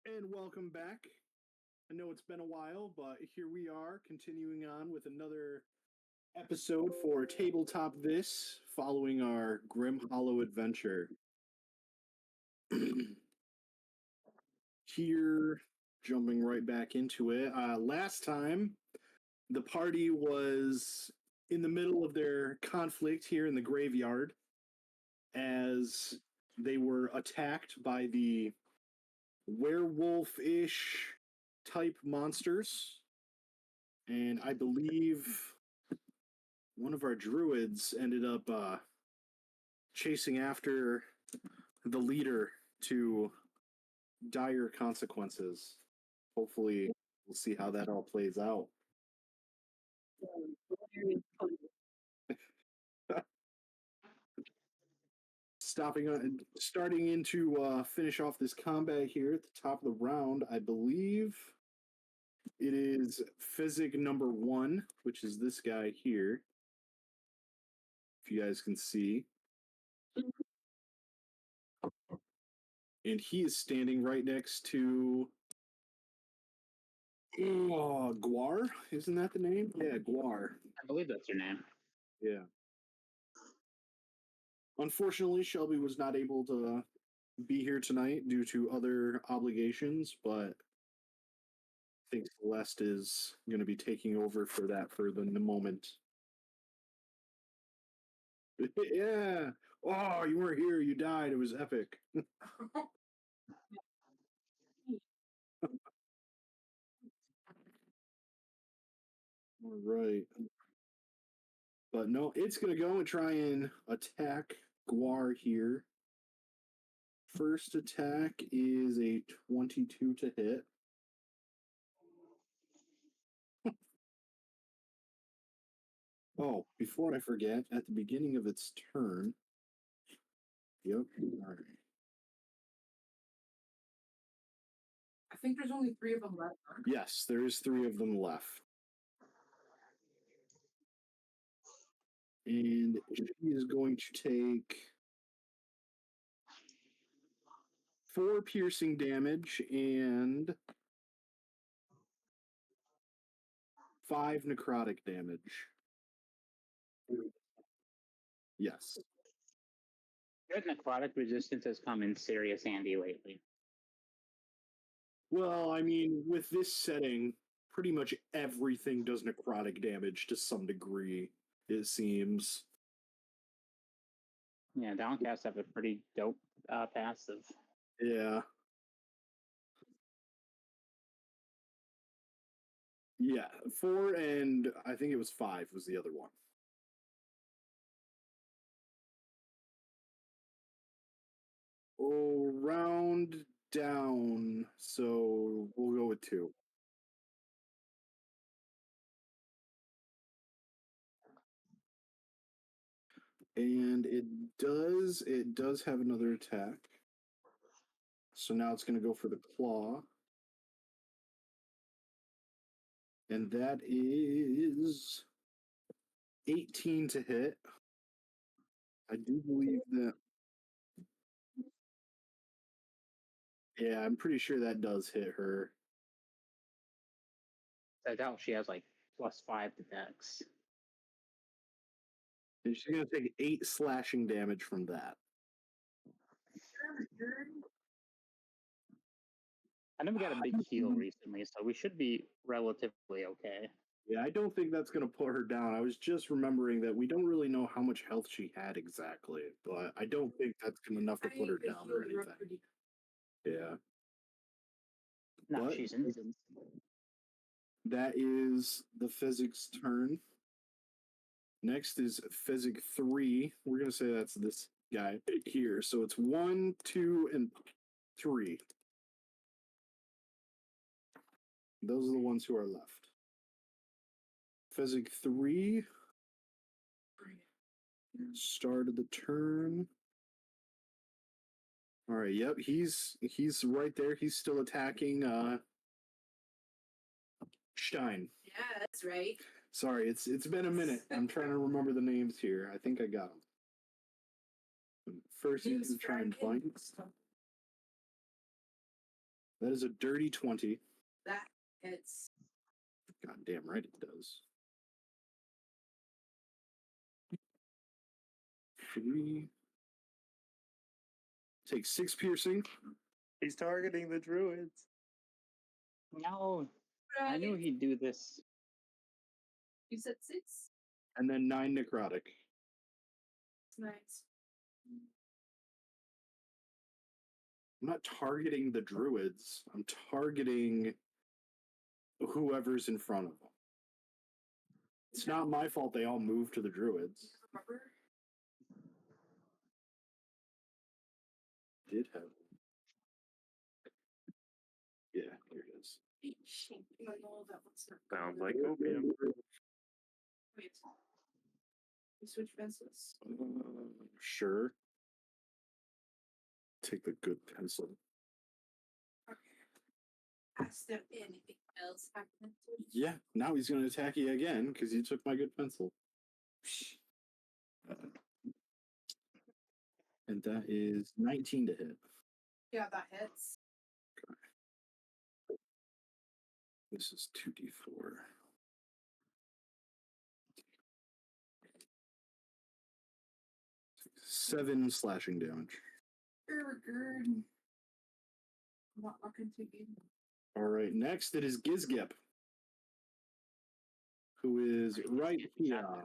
And welcome back. I know it's been a while, but here we are continuing on with another episode for Tabletop This, following our Grim Hollow adventure. Here, jumping right back into it. Last time, the party was in the middle of their conflict here in the graveyard as they were attacked by the werewolf-ish type monsters, and I believe one of our druids ended up chasing after the leader to dire consequences. Hopefully, we'll see how that all plays out. Starting in to finish off this combat here at the top of the round, I believe it is Physic number 1, which is this guy here. If you guys can see. And he is standing right next to Guar. Isn't that the name? Yeah, Guar. I believe that's your name. Yeah. Unfortunately, Shelby was not able to be here tonight due to other obligations, but I think Celeste is going to be taking over for that for the moment. Yeah. Oh, you weren't here. You died. It was epic. All right. But no, it's going to go and try and attack Guar here. First attack is a 22 to hit. Oh, before I forget, at the beginning of its turn. Yep. All right. I think there's only 3 of them left. Yes, there is 3 of them left. And she is going to take 4 piercing damage and 5 necrotic damage. Yes. Good necrotic resistance has come in serious handy lately. Well, I mean, with this setting, pretty much everything does necrotic damage to some degree, it seems. Yeah, Downcast have a pretty dope passive. Yeah. Yeah, 4 and I think it was 5 was the other one. Oh, round down, so we'll go with 2. And it does have another attack. So now it's going to go for the claw. And that is 18 to hit. I do believe that. Yeah, I'm pretty sure that does hit her. I doubt she has like +5 to dex. And she's going to take 8 slashing damage from that. I know we got a big heal recently, so we should be relatively okay. Yeah, I don't think that's going to put her down. I was just remembering that we don't really know how much health she had exactly, but I don't think that's enough to put her down or anything. Yeah. No, But she's in. that is the physics turn. Next is Physic 3. We're going to say that's this guy here. So it's 1, 2, and 3. Those are the ones who are left. Physic 3. Start of the turn. All right, yep, he's right there. He's still attacking Stein. Yeah, that's right. Sorry, it's been a minute. I'm trying to remember the names here. I think I got them. First, you can try and find. That is a dirty 20. That hits. God damn right it does. 3. Take 6 piercing. He's targeting the druids. No, I knew he'd do this. You said 6? And then 9 necrotic. Nice. I'm not targeting the druids. I'm targeting whoever's in front of them. It's not my fault they all moved to the druids. Remember? Did have. Yeah, here it is. I know that one's not Sounds good. like opium. Wait. We switch fences. Sure. Take the good pencil. Ask them anything else happening to you. Yeah, now he's going to attack you again because you took my good pencil. And that is 19 to hit. Yeah, that hits. This is 2d4. 7 slashing damage. Good. I'm not looking too good. All right, next it is Gizgip, who is right here.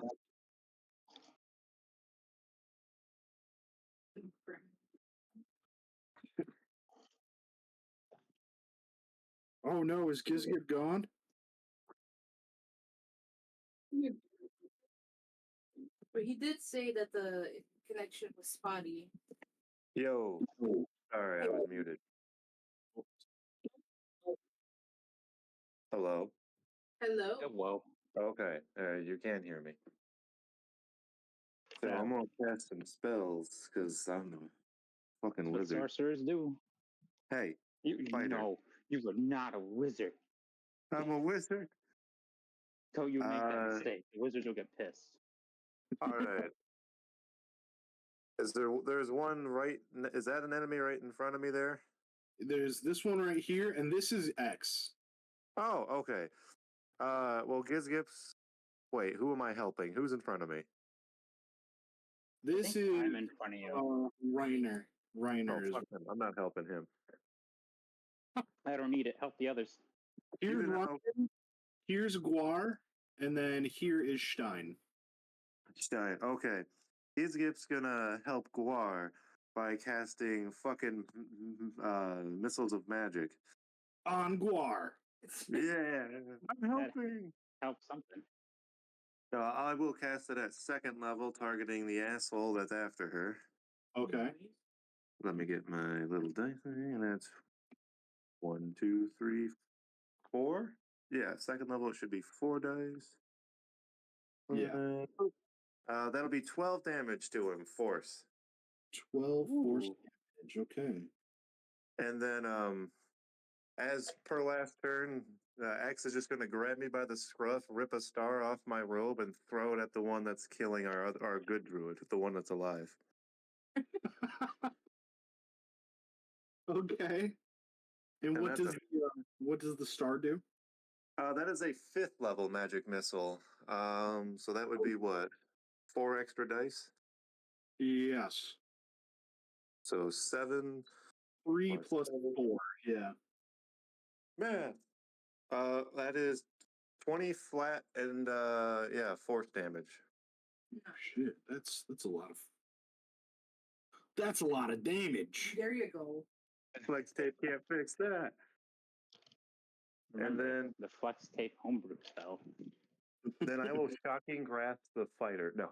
Oh no, is Gizgip gone? But he did say that the connection was spotty. Yo. Sorry, I was muted. Hello. Hello? Whoa. Okay, you can hear me. So Yeah. I'm gonna cast some spells because I'm a fucking What wizard. sorcerers do. Hey, You Fighter. know, you are not a wizard. I'm a wizard. Until you make that mistake, the wizards will get pissed. All right. There's one right? Is that an enemy right in front of me there? There's this one right here, and this is X. Oh, okay. Well, Gizgips. Wait, who am I helping? Who's in front of me? This is I'm in front of you. Reiner. Reiner Oh, is. fuck him. I'm not helping him. I don't need it. Help the others. Here's Even Reiner, here's Guar, and then here is Stein. Stein. Okay. Gizgip's gonna help Guar by casting fucking missiles of magic. On Guar. Yeah, I'm helping. Help something. I will cast it at second level, targeting the asshole that's after her. Okay. Let me get my little dice thing, and that's 1, 2, 3, 4. Yeah, second level it should be 4 dice. Yeah. That'll be 12 damage to him, force. 12 force Ooh. damage. Okay. And then, as per last turn, X is just going to grab me by the scruff, rip a star off my robe, and throw it at the one that's killing our good druid, the one that's alive. Okay. And what does the star do? That is a 5th level magic missile. So that would be what? 4 extra dice? Yes. So 7. 3 plus 7. 4. Yeah. Man. That is 20 flat and yeah, force damage. Oh, shit. That's a lot of. That's a lot of damage. There you go. Flex tape can't fix that. Remember, And then the flex tape homebrew spell. then I will shocking grasp the fighter. No.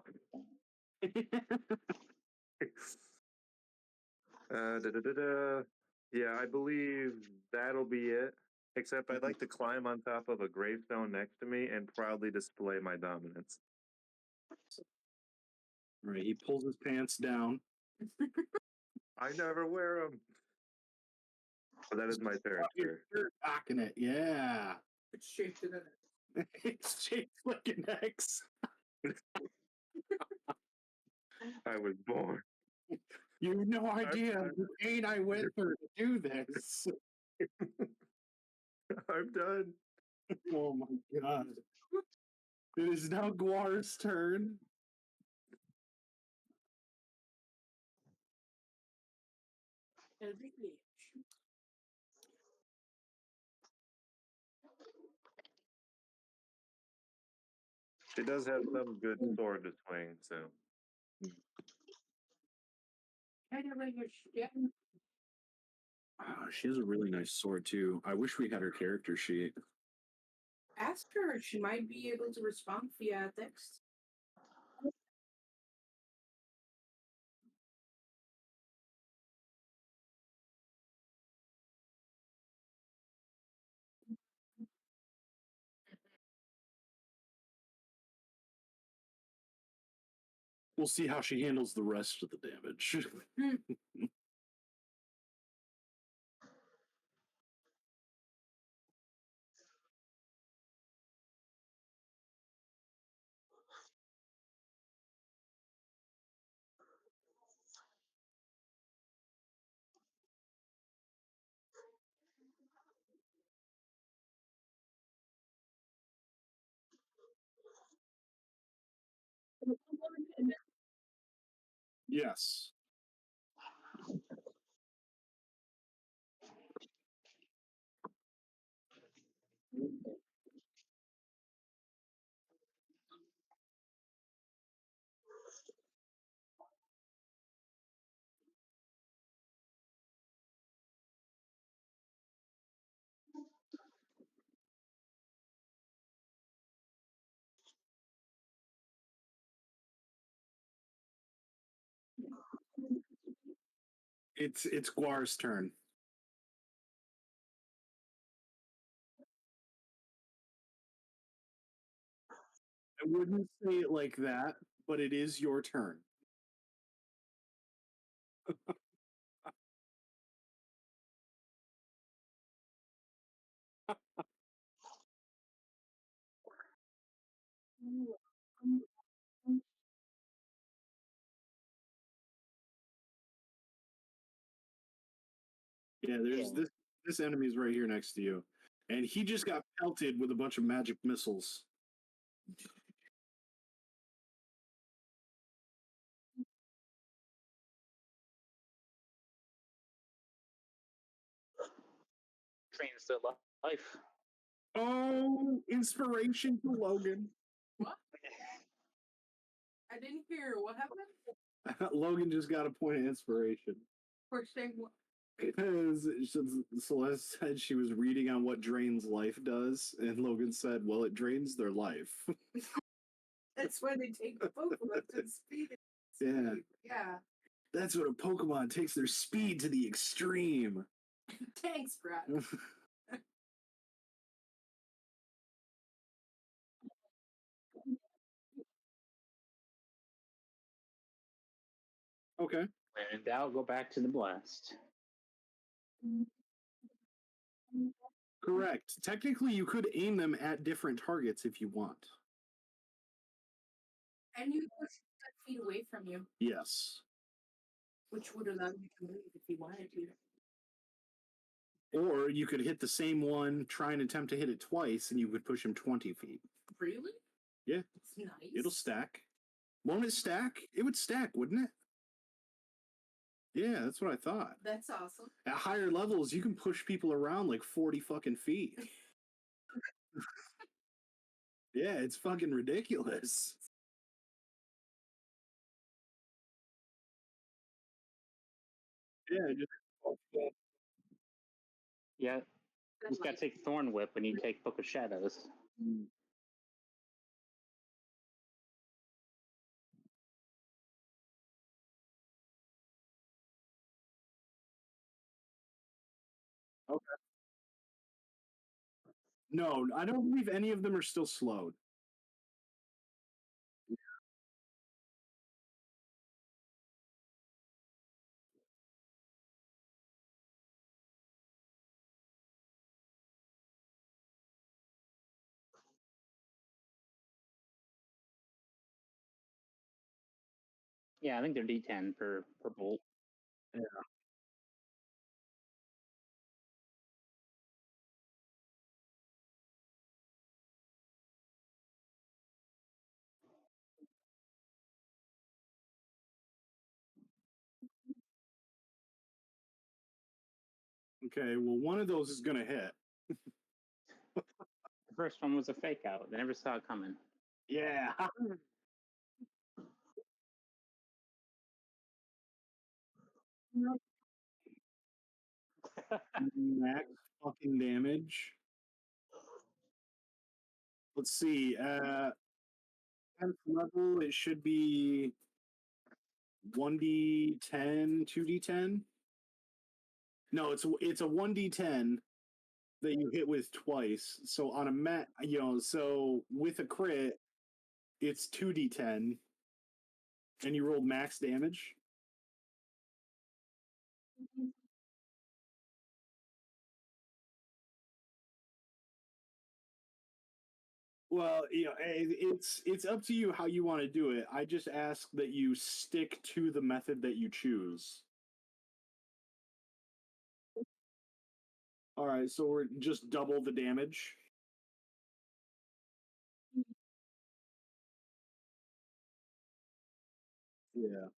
Yeah, I believe that'll be it. Except I'd like to climb on top of a gravestone next to me and proudly display my dominance. Right. He pulls his pants down. I never wear them. That is my turn, sir. You're cocking it. Yeah. It's shaped in it. It's shaped like an X. I was born. You have no idea the pain I went through to do this. I'm done. Oh my god. It is now Guar's turn. She does have some good sword to swing, so. She has a really nice sword too. I wish we had her character sheet. Ask her. She might be able to respond via text. We'll see how she handles the rest of the damage. Yes. It's Guar's turn. I wouldn't say it like that, but it is your turn. Yeah, there's this enemy's right here next to you. And he just got pelted with a bunch of magic missiles. Trains their life. Oh, inspiration for Logan. What? I didn't hear. What happened? Logan just got a point of inspiration. For saying what? Because Celeste said she was reading on what drains life does, and Logan said, well, it drains their life. That's why they take the Pokemon to speed. Yeah. Yeah. That's what a Pokemon takes their speed to the extreme. Thanks, Brad. Okay. When in doubt, go back to the blast. Correct. Technically, you could aim them at different targets if you want. And you push 10 feet away from you, Yes. which would allow you to move if you wanted to. Or you could hit the same one, try and attempt to hit it twice, and you would push him 20 feet. Really? Yeah. It's nice. It'll stack. Won't it stack? It would stack, wouldn't it? Yeah, that's what I thought. That's awesome. At higher levels, you can push people around like 40 fucking feet. Yeah, it's fucking ridiculous. Yeah, just Yeah, he's got to take Thorn Whip when you take Book of Shadows. okay. No, I don't believe any of them are still slowed. Yeah, I think they're D10 per bolt. Yeah. Okay, well, one of those is going to hit. The first one was a fake out. They never saw it coming. Yeah. Max fucking damage. Let's see. 10th level, it should be 1d10, 2d10. No, it's a 1d10 that you hit with twice. So on a so with a crit, it's 2d10, and you rolled max damage. Well, it's up to you how you want to do it. I just ask that you stick to the method that you choose. All right, so we're just double the damage. Yeah.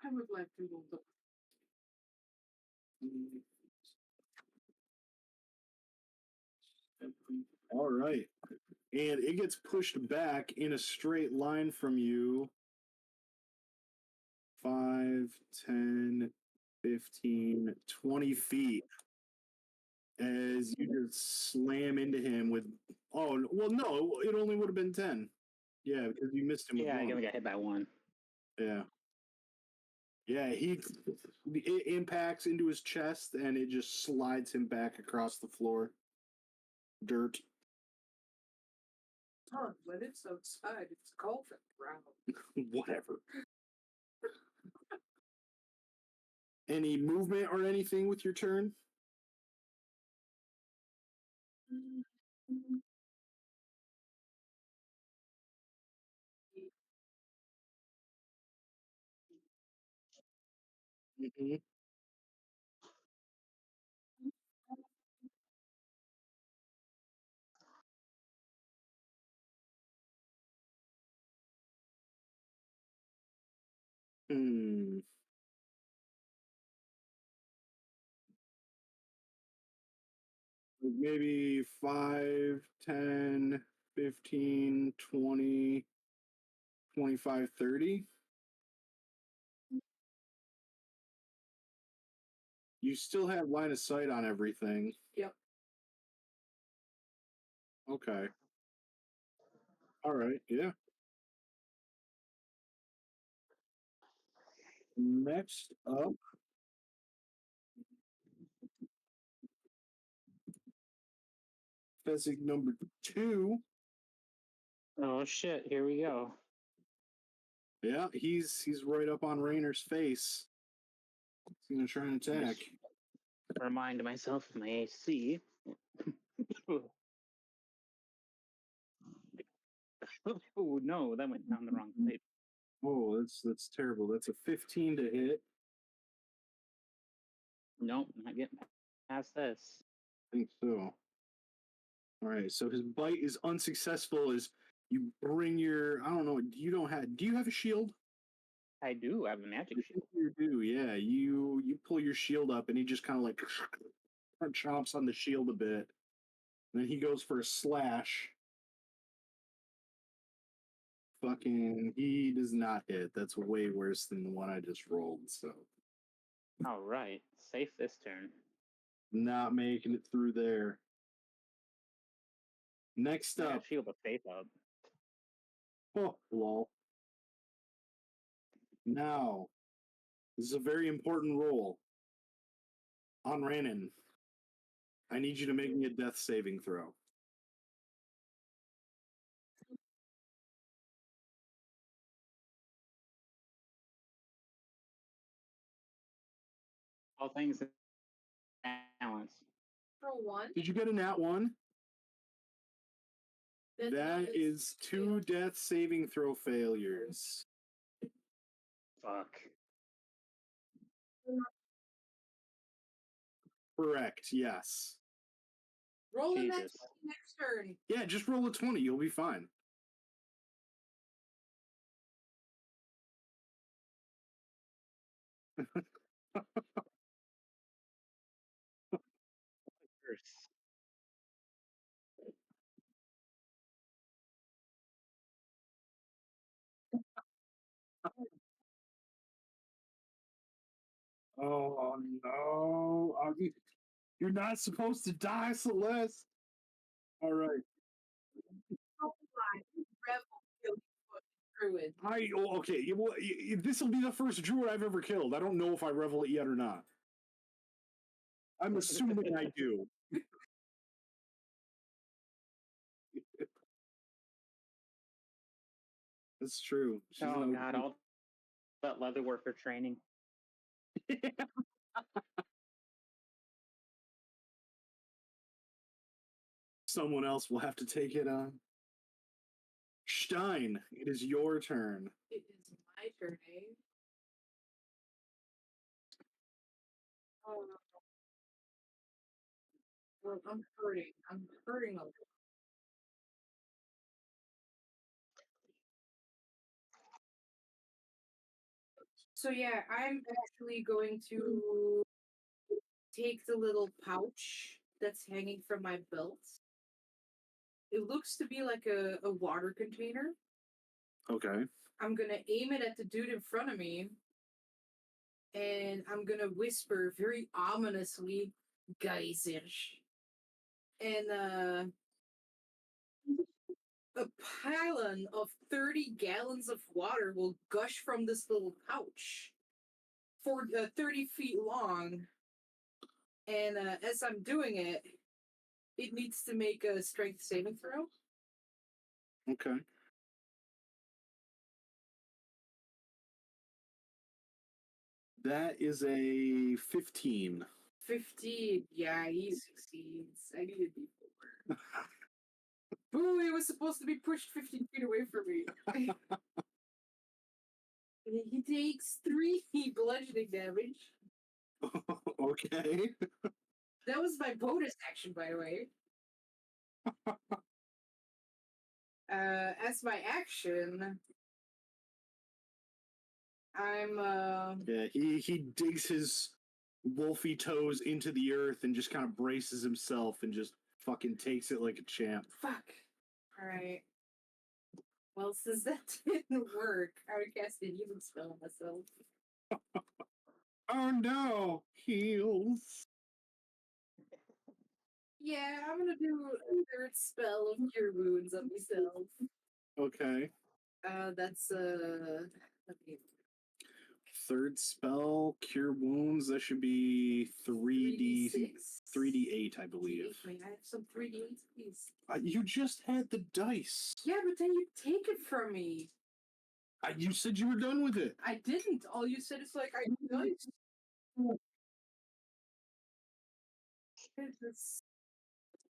I would like to move the All right. And it gets pushed back in a straight line from you 5, 10, 15, 20 feet as you just slam into him with. Oh, well, no, it only would have been 10. Yeah, because you missed him with Yeah, I one. only got hit by one. Yeah. Yeah, it impacts into his chest and it just slides him back across the floor. Dirt. ton, but it's outside. It's cold and brown. Whatever. Any movement or anything with your turn? Mm-hmm. Hmm. Maybe 5, 10, 15, 20, 25, 30. You still have line of sight on everything. Yep. Okay. All right. Yeah. Next up, Fezzik number 2. Oh shit! Here we go. Yeah, he's right up on Rainer's face. He's gonna try and attack. Just remind myself of my AC. Oh no, that went down the wrong place. Oh, that's terrible. That's a 15 to hit. Nope, not getting past this. I think so. All right, so his bite is unsuccessful as you bring your, I don't know, do you have a shield? I do have a magic I shield. think you do, yeah. You pull your shield up and he just kind of like chomps on the shield a bit. And then he goes for a slash. Fucking, he does not hit. That's way worse than the one I just rolled, so. All right, safe this turn. Not making it through there. Next I up, got shield of faith up. oh, lol. Now, this is a very important roll. On Ranon, I need you to make me a death saving throw. All things in balance. Roll one. Did you get a nat 1? Then That is 2 death saving throw failures. Fuck. Correct, yes. Roll the next Jesus. next turn. Yeah, just roll a 20. You'll be fine. Curse. Oh no! You're not supposed to die, Celeste. All right. Oh my, Revel killed Druid. Okay. This will be the first druid I've ever killed. I don't know if I revel it yet or not. I'm assuming I do. That's true. She's Oh an God, OG. all that leather worker training. Someone else will have to take it on. Stein, it is your turn. It is my turn, eh? Oh, well, I'm hurting. I'm hurting a lot. So yeah, I'm actually going to take the little pouch that's hanging from my belt. It looks to be like a water container. Okay. I'm gonna aim it at the dude in front of me, and I'm gonna whisper very ominously, Geysers. And a pylon of 30 gallons of water will gush from this little pouch for 30 feet long. And as I'm doing it, it needs to make a strength saving throw. Okay. That is a 15. 15. Yeah, he succeeds. I needed before. Boo, he was supposed to be pushed 15 feet away from me. He takes 3 bludgeoning damage. Okay. That was my bonus action, by the way. As my action, I'm Yeah, he digs his wolfy toes into the earth and just kind of braces himself and just fucking takes it like a champ. fuck. Alright. Well, since that didn't work, I would cast a healing spell on myself. Oh no, heals. Yeah, I'm gonna do a third spell of cure wounds on myself. Okay. That's let me- Third spell, cure wounds. That should be 3d6. 3d8, I believe. May I have some 3d8, please? You just had the dice. Yeah, but then you take it from me. You said you were done with it. I didn't. All you said is like I dice. It's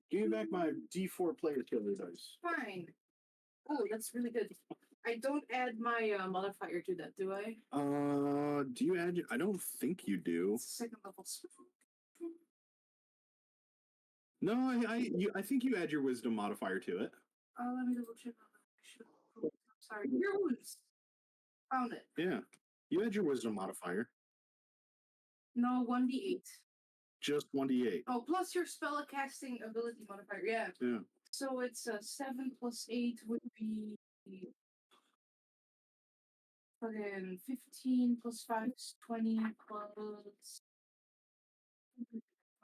Give me back my D4 player killer dice. fine. Oh, that's really good. I don't add my modifier to that, do I? Do you add? I don't think you do. It's second level spell. No, I think you add your wisdom modifier to it. Let me double check. I'm sorry. Your wounds. Found it. Yeah, you add your wisdom modifier. No, 1d8. Just 1d8. Oh, plus your spell casting ability modifier. Yeah. Yeah. So it's 7 plus 8 would be fucking 15 plus 5 is 20 plus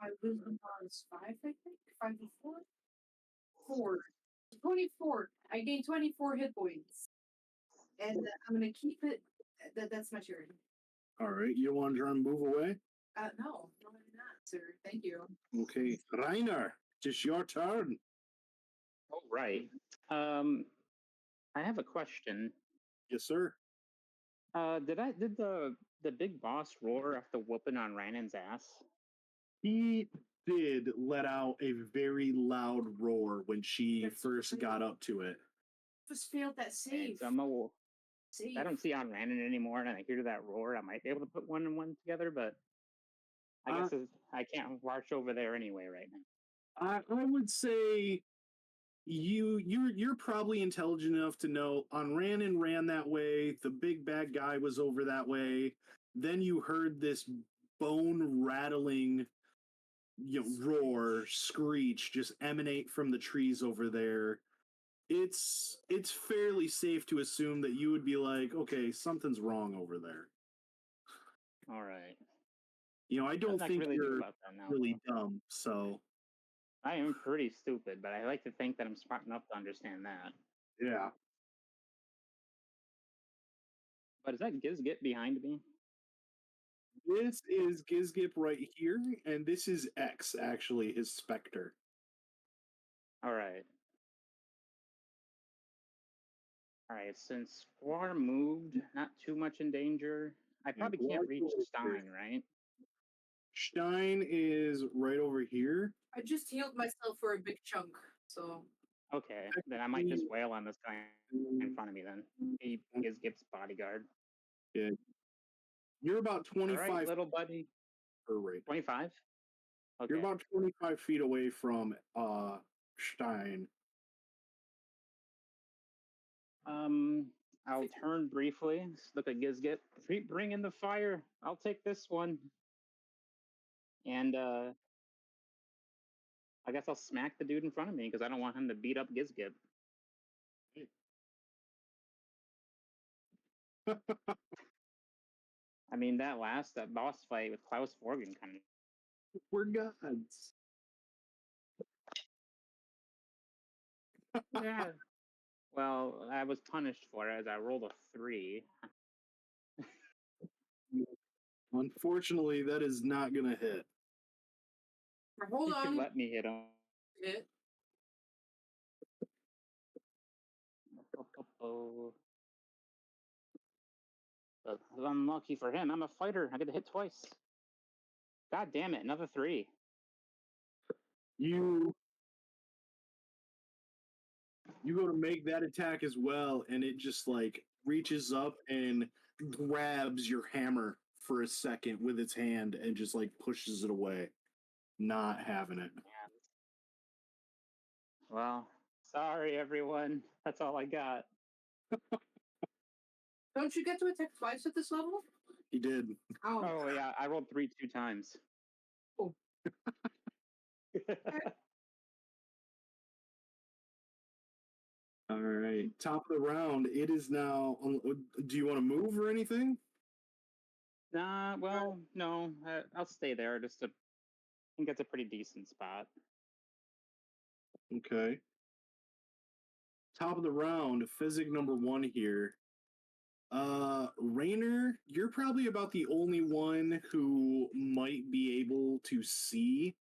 my wisdom is 5, I think. 5 and 4? 4. 24. I gain 24 hit points. And I'm gonna keep it. That's my turn. All right. You want to try and move away? No, I'm not, sir. Thank you. Okay. Reiner, just your turn. All right. I have a question. Yes, sir. Did the big boss roar after whooping on Ranan's ass? He did let out a very loud roar when she That's first right. got up to it. Just failed that And save. so I Save. don't see on Ranan anymore, and I hear that roar. I might be able to put one and one together, but I guess I can't march over there anyway right now. I would say you're probably intelligent enough to know on Ranan ran that way. The big bad guy was over that way. Then you heard this bone rattling, roar, screech just emanate from the trees over there. It's fairly safe to assume that you would be like, okay, something's wrong over there. All right. I don't Nothing I can think really do you're about that now. really though. dumb, so I am pretty stupid, but I like to think that I'm smart enough to understand that. yeah. But is that Gizgit behind me? This is Gizgip right here, and this is X, actually, his specter. All right. All right. Since Squar moved, not too much in danger. I probably can't reach Stein, right? Stein is right over here. I just healed myself for a big chunk, so Okay, then I might just wail on this guy in front of me then. He is Gip's bodyguard. Yeah. You're about All 25 right, little buddy. right. 25? Okay. You're about 25 feet away from Stein. I'll turn briefly. Look at Gizgit. Bring in the fire. I'll take this one. And I guess I'll smack the dude in front of me because I don't want him to beat up Gizgit. I mean, that boss fight with Klaus Forgan kind of. We're gods. Yeah. Well, I was punished for it as I rolled a 3. Unfortunately, that is not going to hit. hold You could on. let me hit him. It. But unlucky for him, I'm a fighter. I get to hit twice. God damn it, another 3. You go to make that attack as well, and it just like reaches up and grabs your hammer for a second with its hand and just like pushes it away, not having it. Well, sorry everyone. That's all I got. Don't you get to attack twice at this level? He did. Oh yeah, I rolled 3 2 times. Oh. All right, top of the round. It is now. Do you want to move or anything? Nah, well, no, I'll stay there. I think that's a pretty decent spot. Okay. Top of the round, Physic number 1 here. Rainer, you're probably about the only one who might be able to see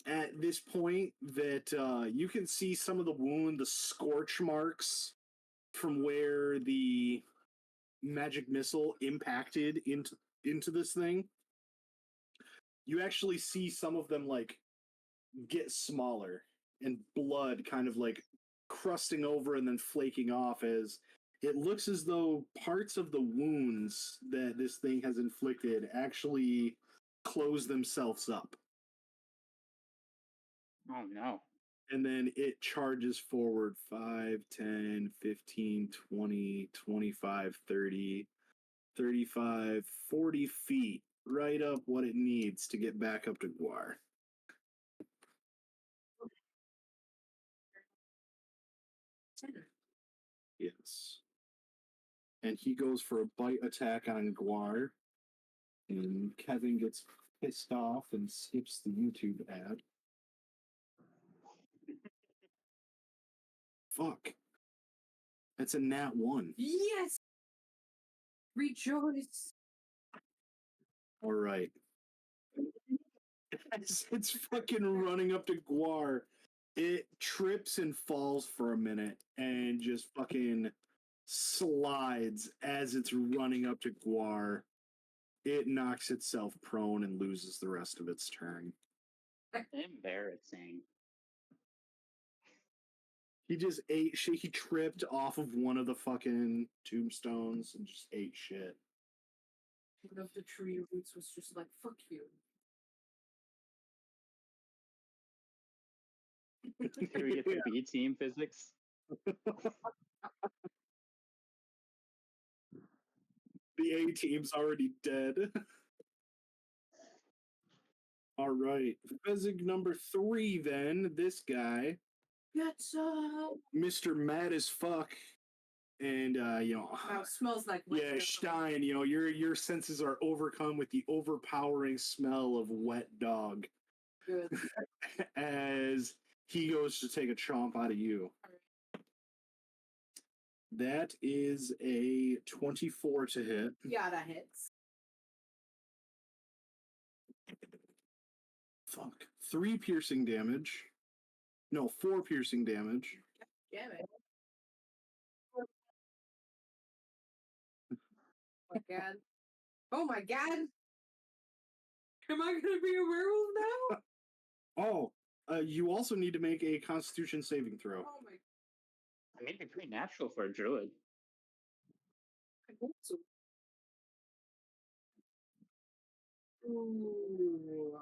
at this point that you can see some of the scorch marks from where the magic missile impacted into this thing. You actually see some of them like get smaller and blood kind of like crusting over and then flaking off as it looks as though parts of the wounds that this thing has inflicted actually close themselves up. Oh no. And then it charges forward 5, 10, 15, 20, 25, 30, 35, 40 feet, right up what it needs to get back up to Guar. Yes. And he goes for a bite attack on Guar. And Kevin gets pissed off and skips the YouTube ad. Fuck. That's a nat 1. Yes! Rejoice! All right. As it's fucking running up to Guar, it trips and falls for a minute and just fucking slides as it's running up to Guar. It knocks itself prone and loses the rest of its turn. Embarrassing. He just ate shit. He tripped off of one of the fucking tombstones and just ate shit. One of the tree roots was just like, fuck you. Can we get the B team physics? The A team's already dead. All right. Physic number 3, then. This guy, That's Mr. Mad as fuck. And, wow, smells like wet yeah, dog. Stein, your senses are overcome with the overpowering smell of wet dog Good. as he goes to take a chomp out of you. That is a 24 to hit. Yeah, that hits. Fuck. 3 piercing damage. No, 4 piercing damage. Damn it. Oh my god. Oh my god. Am I gonna be a werewolf now? Oh, you also need to make a Constitution saving throw. Oh my I mean, it'd be pretty natural for a druid. I hope so. Ooh.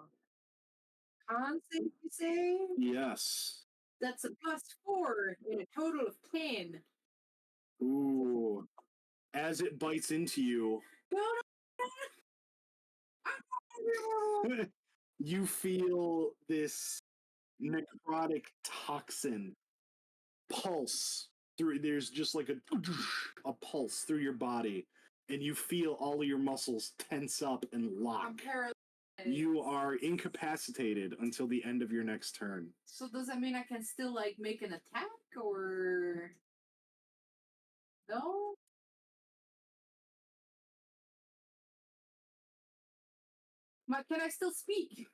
Con save, you say? Yes. That's a +4 and a total of 10. Ooh. As it bites into you, No, no, I'm not a werewolf. you feel this necrotic toxin pulse through. There's just like a pulse through your body, and you feel all of your muscles tense up and I'm lock. paralyzed. You are incapacitated until the end of your next turn. So does that mean I can still like make an attack or no? Can I still speak?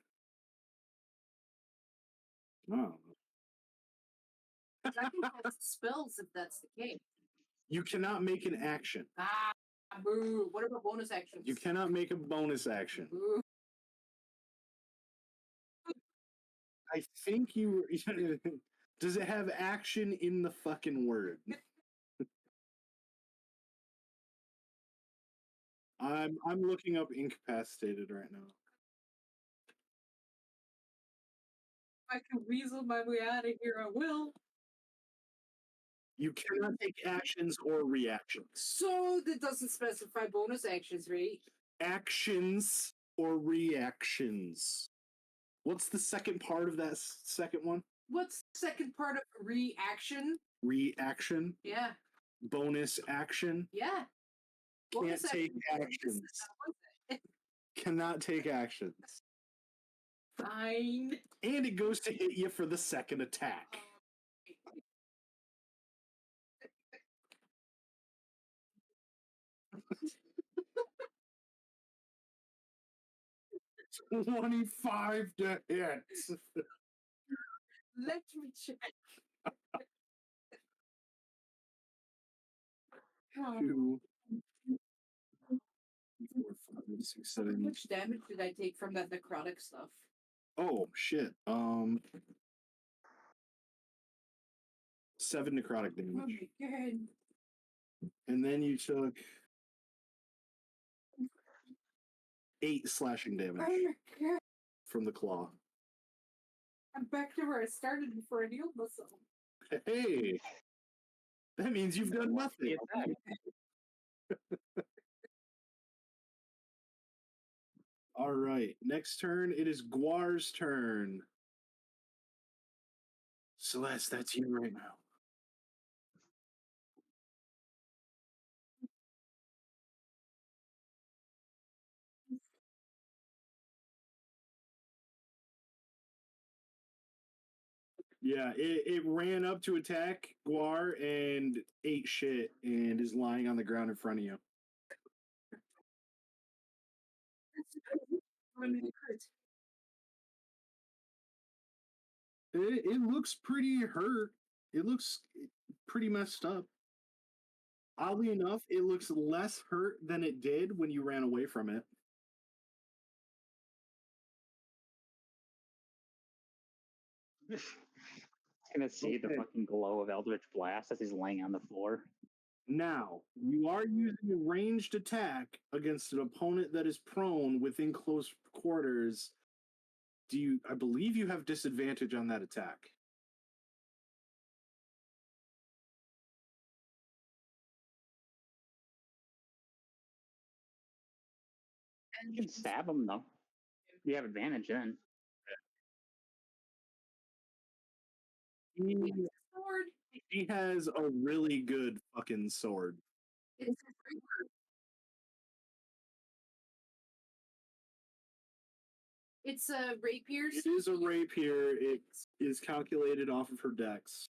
Oh. 'Cause I can cast spells if that's the case. You cannot make an action. Ah, boo. What about bonus actions? You cannot make a bonus action. Boo. I think you. Does it have action in the fucking word? I'm looking up incapacitated right now. If I can weasel my way out of here, I will. You cannot take actions or reactions. So that doesn't specify bonus actions, right? Actions or reactions. What's the second part of that second one? What's the second part of reaction? Reaction. Yeah. Bonus action. Yeah. Can't Bonus take action. actions. What was Cannot take actions. it? Fine. And it goes to hit you for the second attack. 25 to hit. Let me check. Oh, 2, 4, 5, 6, how 7. much damage did I take from that necrotic stuff? Oh shit. 7 necrotic Oh my damage. god. And then you took 8 slashing Oh damage my god. from the claw. I'm back to where I started before I healed myself. Hey, that means you've done The nothing. attack. All right, next turn, it is Guar's turn. Celeste, that's you right now. Yeah, it ran up to attack Guar and ate shit and is lying on the ground in front of you. It looks pretty hurt. It looks pretty messed up. Oddly enough, it looks less hurt than it did when you ran away from it. Gonna see the Okay. fucking glow of Eldritch Blast as he's laying on the floor. Now, you are using a ranged attack against an opponent that is prone within close quarters. I believe you have disadvantage on that attack. You can stab him though. You have advantage then. Sword. He has a really good fucking sword. It's It's a rapier. It is a rapier. It is calculated off of her dex.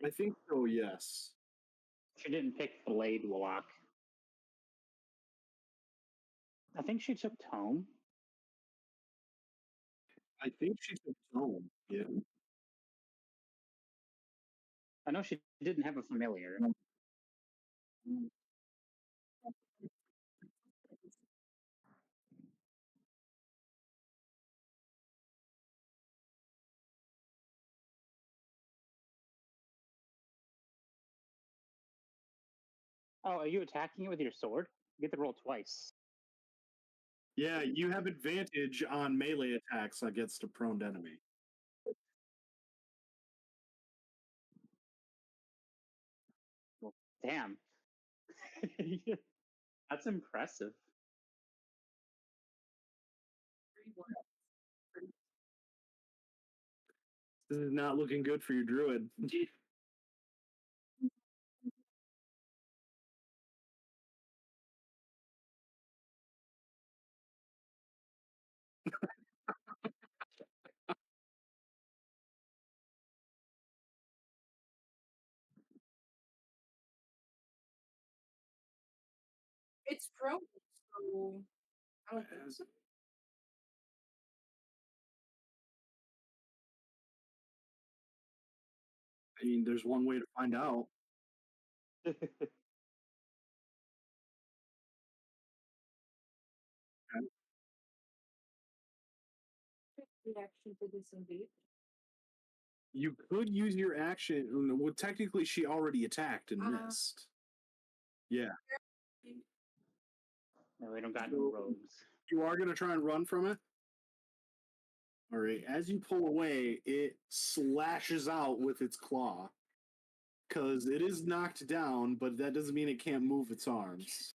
I think so, yes. She didn't pick Blade Walk. I think she took Tome. I think she's a tome. Yeah. I know she didn't have a familiar. Oh, are you attacking it with your sword? You get to roll twice. Yeah, you have advantage on melee attacks against a prone enemy. Well, damn. That's impressive. This is not looking good for your druid. It's prone, so I don't think so. I mean, there's one way to find out. Reaction to disengage. You could use your action. Well, technically, she already attacked and missed. Yeah. No, we don't got no rogues. You are going to try and run from it? All right. As you pull away, it slashes out with its claw. Because it is knocked down, but that doesn't mean it can't move its arms.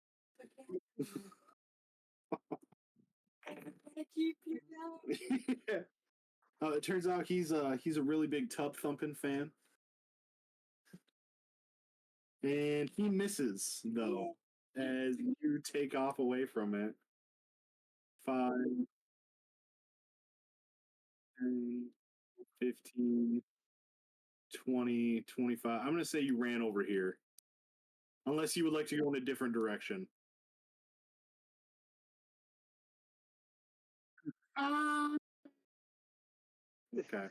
I keep you down. Yeah. It turns out he's a really big tub thumping fan. And he misses, though, as you take off away from it. 5, 10, 15, 20, 25. I'm going to say you ran over here. Unless you would like to go in a different direction. Okay.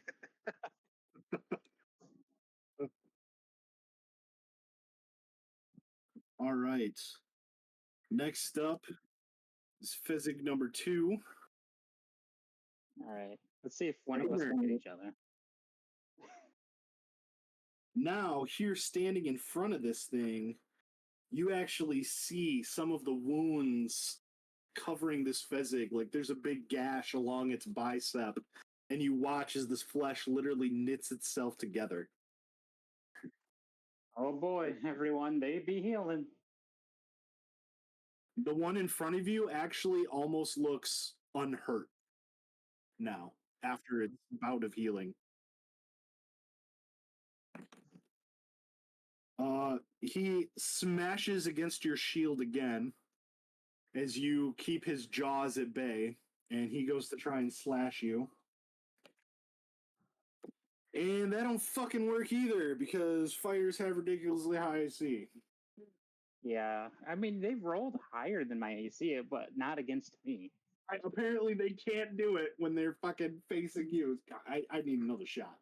All right. Next up is physic number 2. All right. Let's see if one of us can hit each other. Now, here standing in front of this thing, you actually see some of the wounds covering this physic. Like there's a big gash along its bicep, and you watch as this flesh literally knits itself together. Oh boy, everyone, they be healing. The one in front of you actually almost looks unhurt now after its bout of healing. He smashes against your shield again as you keep his jaws at bay, and he goes to try and slash you. And that don't fucking work either because fires have ridiculously high AC. Yeah, I mean they've rolled higher than my AC, but not against me. Apparently they can't do it when they're fucking facing you. I need another shot.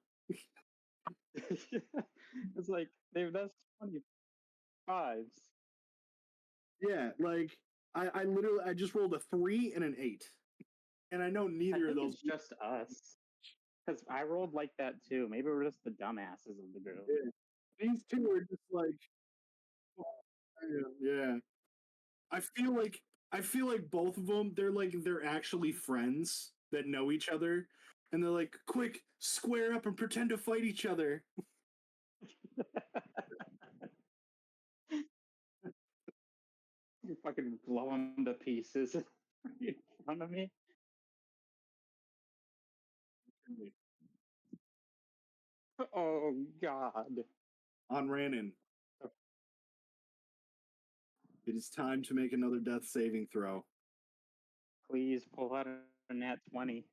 It's like that's 25s. Yeah, like I literally just rolled a 3 and an 8, and I know I neither of think those. it's just us. Because I rolled like that too. Maybe we're just the dumbasses of the group. Yeah. These two are just like, yeah. I feel like both of them, they're actually friends that know each other, and they're like, quick, square up and pretend to fight each other. You fucking blow them to pieces in front of me. Oh God! On Ranon, it is time to make another death saving throw. Please pull out a nat 20.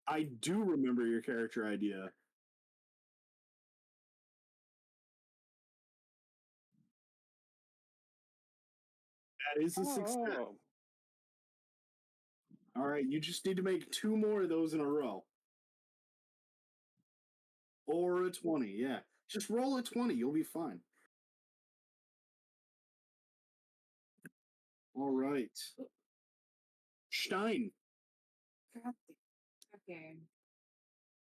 I do remember your character idea. That is a success. Oh, All right, you just need to make 2 more of those in a row. Or a 20, yeah. Just roll a 20, you'll be fine. All right. Stein. Okay.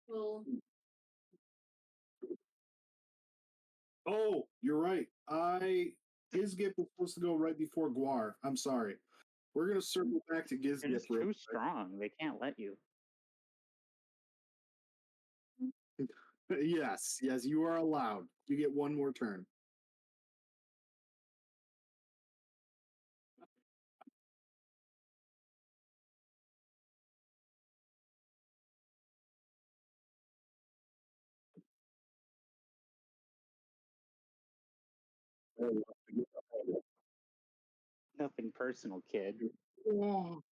Well, Oh, you're right. Gizgip was supposed to go right before Guar. I'm sorry. We're gonna circle back to you're Gizgip just real too quick. strong. They can't let you. Yes, you are allowed. You get 1 more turn. Nothing personal, kid. Oh,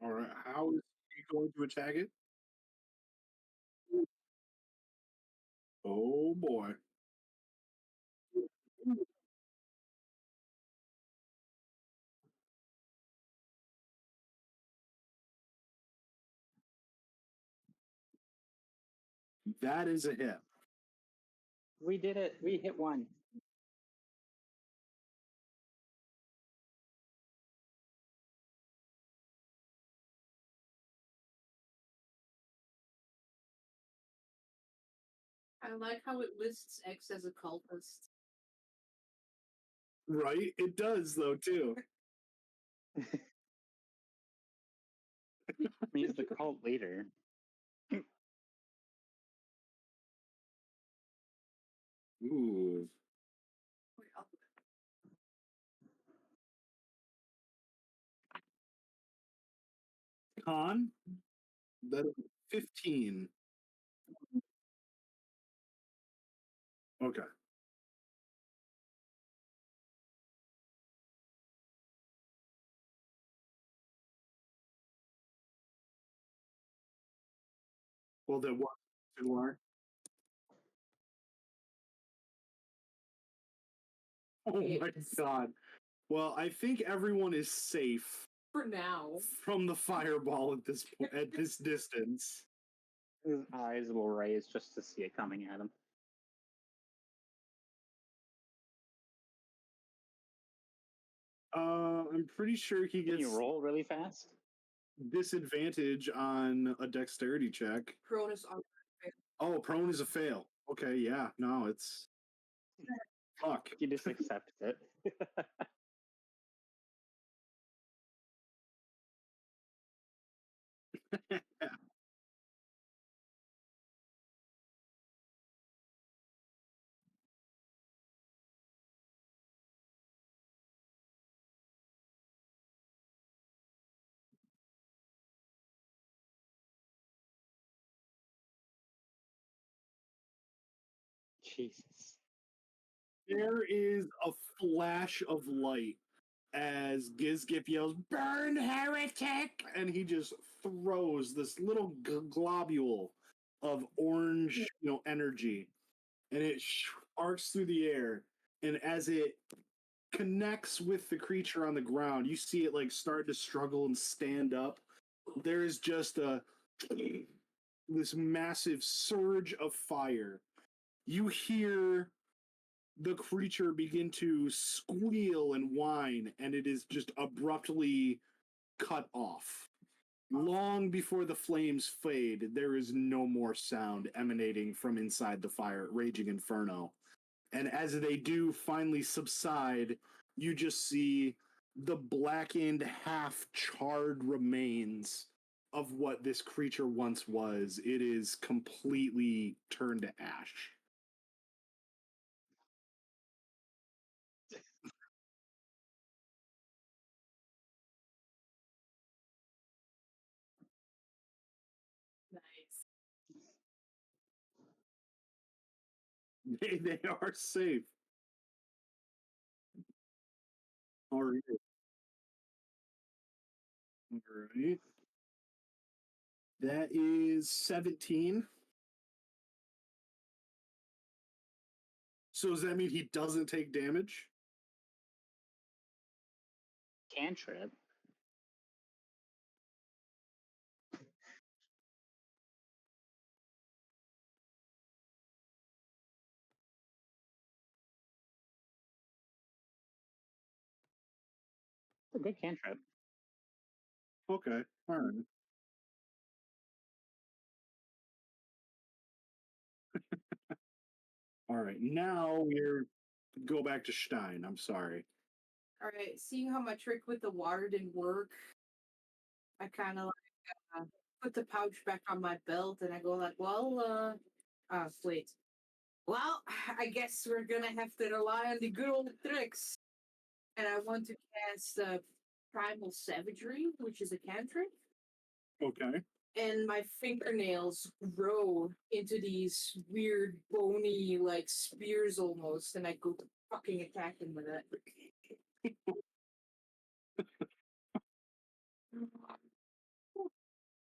all right. How is he going to attack it? Oh boy. That is a hit. We did it. We hit one. I like how it lists X as a cultist. Right? It does though too. He's the cult leader. Ooh. Wait, I'll- Con? That is 15. Okay. Well, then what? Siglar? Oh my god. Well, I think everyone is safe For now. from the fireball at this distance. His eyes will raise just to see it coming at him. I'm pretty sure he Can gets you roll really fast? disadvantage on a dexterity check. Cronus on Oh, prone is a fail. Okay, yeah. No, it's fuck. You just accept it. Jesus. There is a flash of light as Gizgip yells, "Burn, heretic!" And he just throws this little globule of orange, energy, and it arcs through the air. And as it connects with the creature on the ground, you see it like start to struggle and stand up. There is just a this massive surge of fire. You hear the creature begin to squeal and whine, and it is just abruptly cut off. Long before the flames fade, there is no more sound emanating from inside the fire, raging inferno. And as they do finally subside, you just see the blackened, half-charred remains of what this creature once was. It is completely turned to ash. Nice. They are safe. All right. All right. That is 17. So does that mean he doesn't take damage? Cantrip. It's a good cantrip. Okay. All right. All right. Now we're go back to Stein. I'm sorry. All right. Seeing how my trick with the water didn't work, I kind of like put the pouch back on my belt, and I go like, well, wait. Well, I guess we're gonna have to rely on the good old tricks. And I want to cast Primal Savagery, which is a cantrip. Okay. And my fingernails grow into these weird, bony, like spears almost, and I go to fucking attack him with it.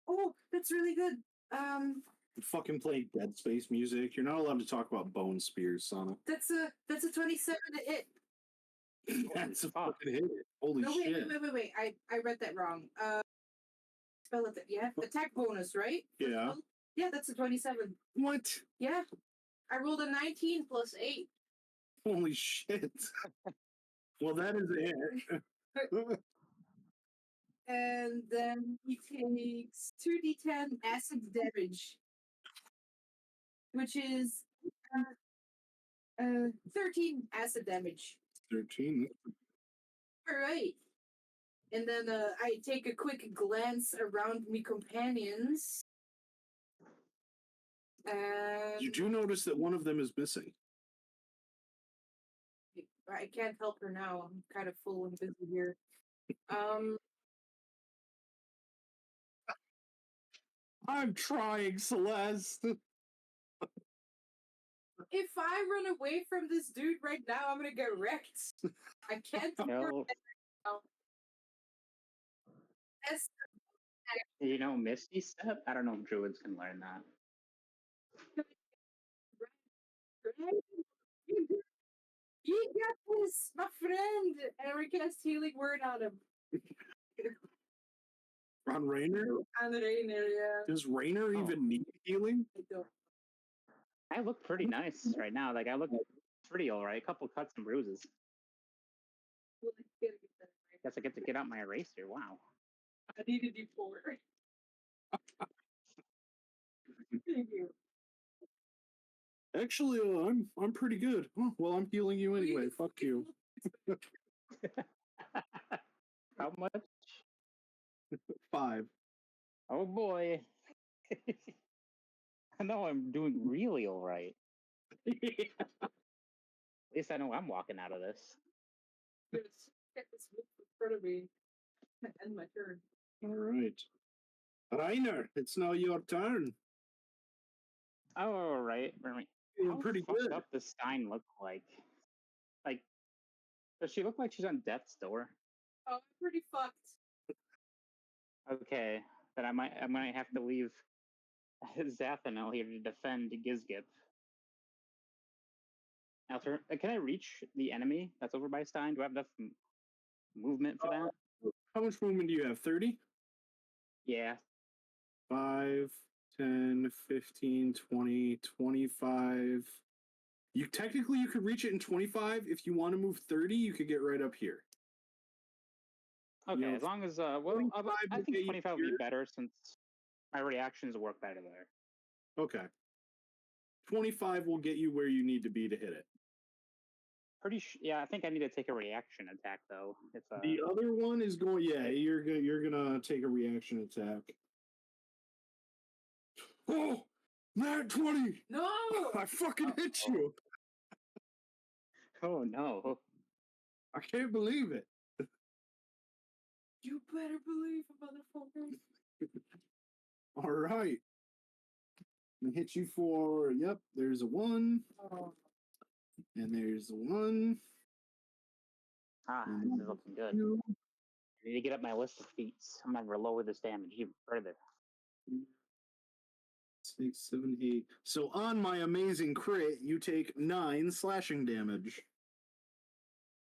Oh, that's really good. Fucking play Dead Space music. You're not allowed to talk about bone spears, Sana. That's a 27 to hit. That's a fuck. fucking hit. Holy No, shit. wait. I read that wrong. Spell it. Yeah, attack bonus, right? Yeah. Yeah, that's a 27. What? Yeah, I rolled a 19 plus 8. Holy shit. Well, that is it. And then he takes 2d10 acid damage, which is 13 acid damage. 13. All right. And then I take a quick glance around me companions. And You do notice that one of them is missing. I can't help her now. I'm kind of full and busy here. I'm trying, Celeste. If I run away from this dude right now, I'm gonna get wrecked. I can't do No, it now. Yes, you know, Misty Step? I don't know if druids can learn that. you got this, my friend. And we cast healing word on him. On Rainer? On the Rainer, yeah. Does Rainer even need healing? I don't. I look pretty nice right now. Like, I look pretty alright. A couple cuts and bruises. Well, I gotta get that right. Guess I get to get out my eraser. Wow. I need a D4. Thank you. Actually, I'm pretty good. Oh, well, I'm healing you anyway. Fuck you. How much? 5. Oh boy. I know I'm doing really alright. At least I know I'm walking out of this. Just get this move in front of me and end my turn. All right. Rainer, it's now your turn. Oh, alright. Feeling How pretty fucked good. up does Stein look like? Like, does she look like she's on death's door? Oh, I'm pretty fucked. Okay, then I might have to leave Zathanel here to defend Gizgip. Can I reach the enemy that's over by Stein? Do I have enough movement for that? How much movement do you have? 30? Yeah. 5, 10, 15, 20, 25. You technically you could reach it in 25. If you want to move 30, you could get right up here. Okay, know, as long as I 25 will think get you 25 would be here. better since my reactions work better there. Okay. 25 will get you where you need to be to hit it. Yeah, I think I need to take a reaction attack though. It's The other one is going. Yeah, you're gonna take a reaction attack. Oh, nat 20! No! I fucking hit you! Oh no. I can't believe it. You better believe it, motherfucker. All right. I hit you for. Yep. There's a 1, Oh. and there's a 1. This is looking good. I need to get up my list of feats. I'm gonna lower this damage even further. 6, 7, 8. So on my amazing crit, you take 9 slashing damage.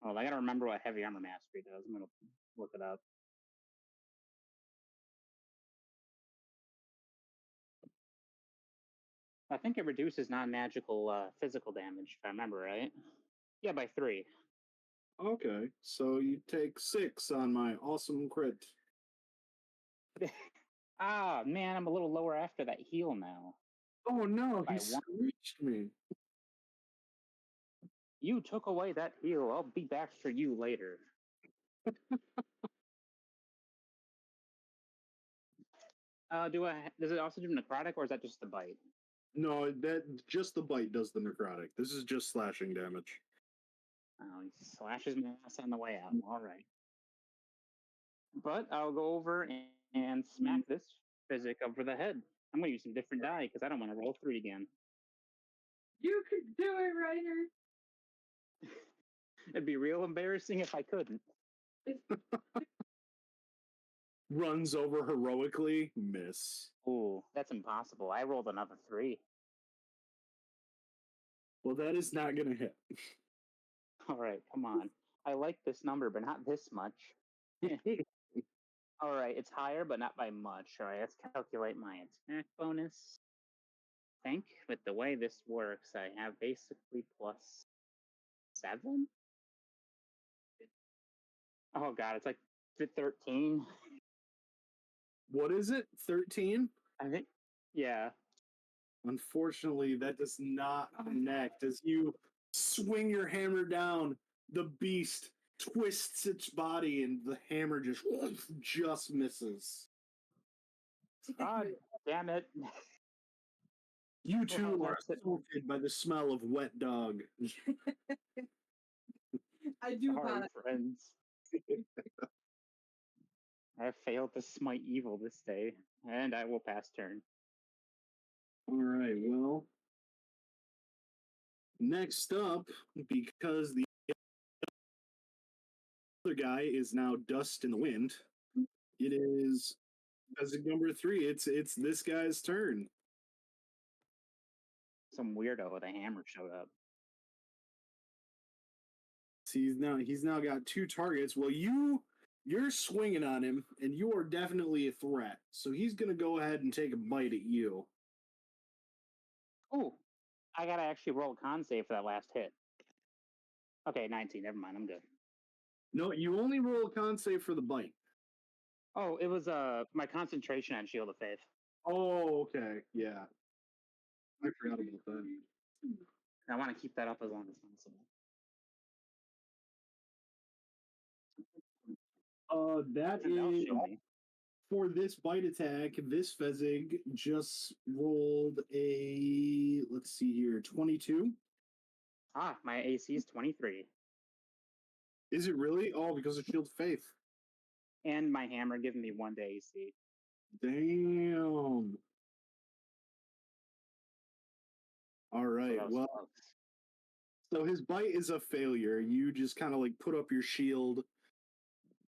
Oh, I gotta remember what heavy armor mastery does. I'm gonna look it up. I think it reduces non-magical physical damage, if I remember right. Yeah, by 3. Okay, so you take 6 on my awesome crit. Man, I'm a little lower after that heal now. Oh no, By he 1. screeched me. You took away that heal. I'll be back for you later. Does it also do necrotic, or is that just the bite? No, that just the bite does the necrotic. This is just slashing damage. Oh, he slashes my ass on the way out. All right. But I'll go over and smack this physic over the head. I'm going to use some different die because I don't want to roll 3 again. You could do it, Ryder. It'd be real embarrassing if I couldn't. Runs over heroically, miss. Ooh, that's impossible. I rolled another 3. Well, that is not going to hit. All right, come on. I like this number, but not this much. All right, it's higher, but not by much. All right, let's calculate my attack bonus. I think with the way this works, I have basically plus 7. Oh god, it's like 13. What is it? 13? I think, yeah. Unfortunately, that does not connect. As you swing your hammer down, the beast twists its body, and the hammer just misses. God damn it. You two Well, are that's it. assaulted by the smell of wet dog. I do Sorry, apologize. friends. I failed to smite evil this day, and I will pass turn. All right, well, next up, because the other guy is now dust in the wind, it is as number 3. It's this guy's turn. Some weirdo with a hammer showed up. So he's now got 2 targets. Well, you're swinging on him, and you are definitely a threat. So he's gonna go ahead and take a bite at you. Oh, I gotta actually roll a con save for that last hit. Okay, 19. Never mind. I'm good. No, you only roll a con save for the bite. Oh, it was my concentration on Shield of Faith. Oh, okay, yeah. I forgot about that. I want to keep that up as long as possible. That And that'll is show me. for this bite attack. This Fezzik just rolled a, let's see here, 22. My AC is 23. Is it really? Oh, because of Shield of Faith. And my hammer giving me 1 to AC. Damn. All right. So Well, so his bite is a failure. You just kind of like put up your shield.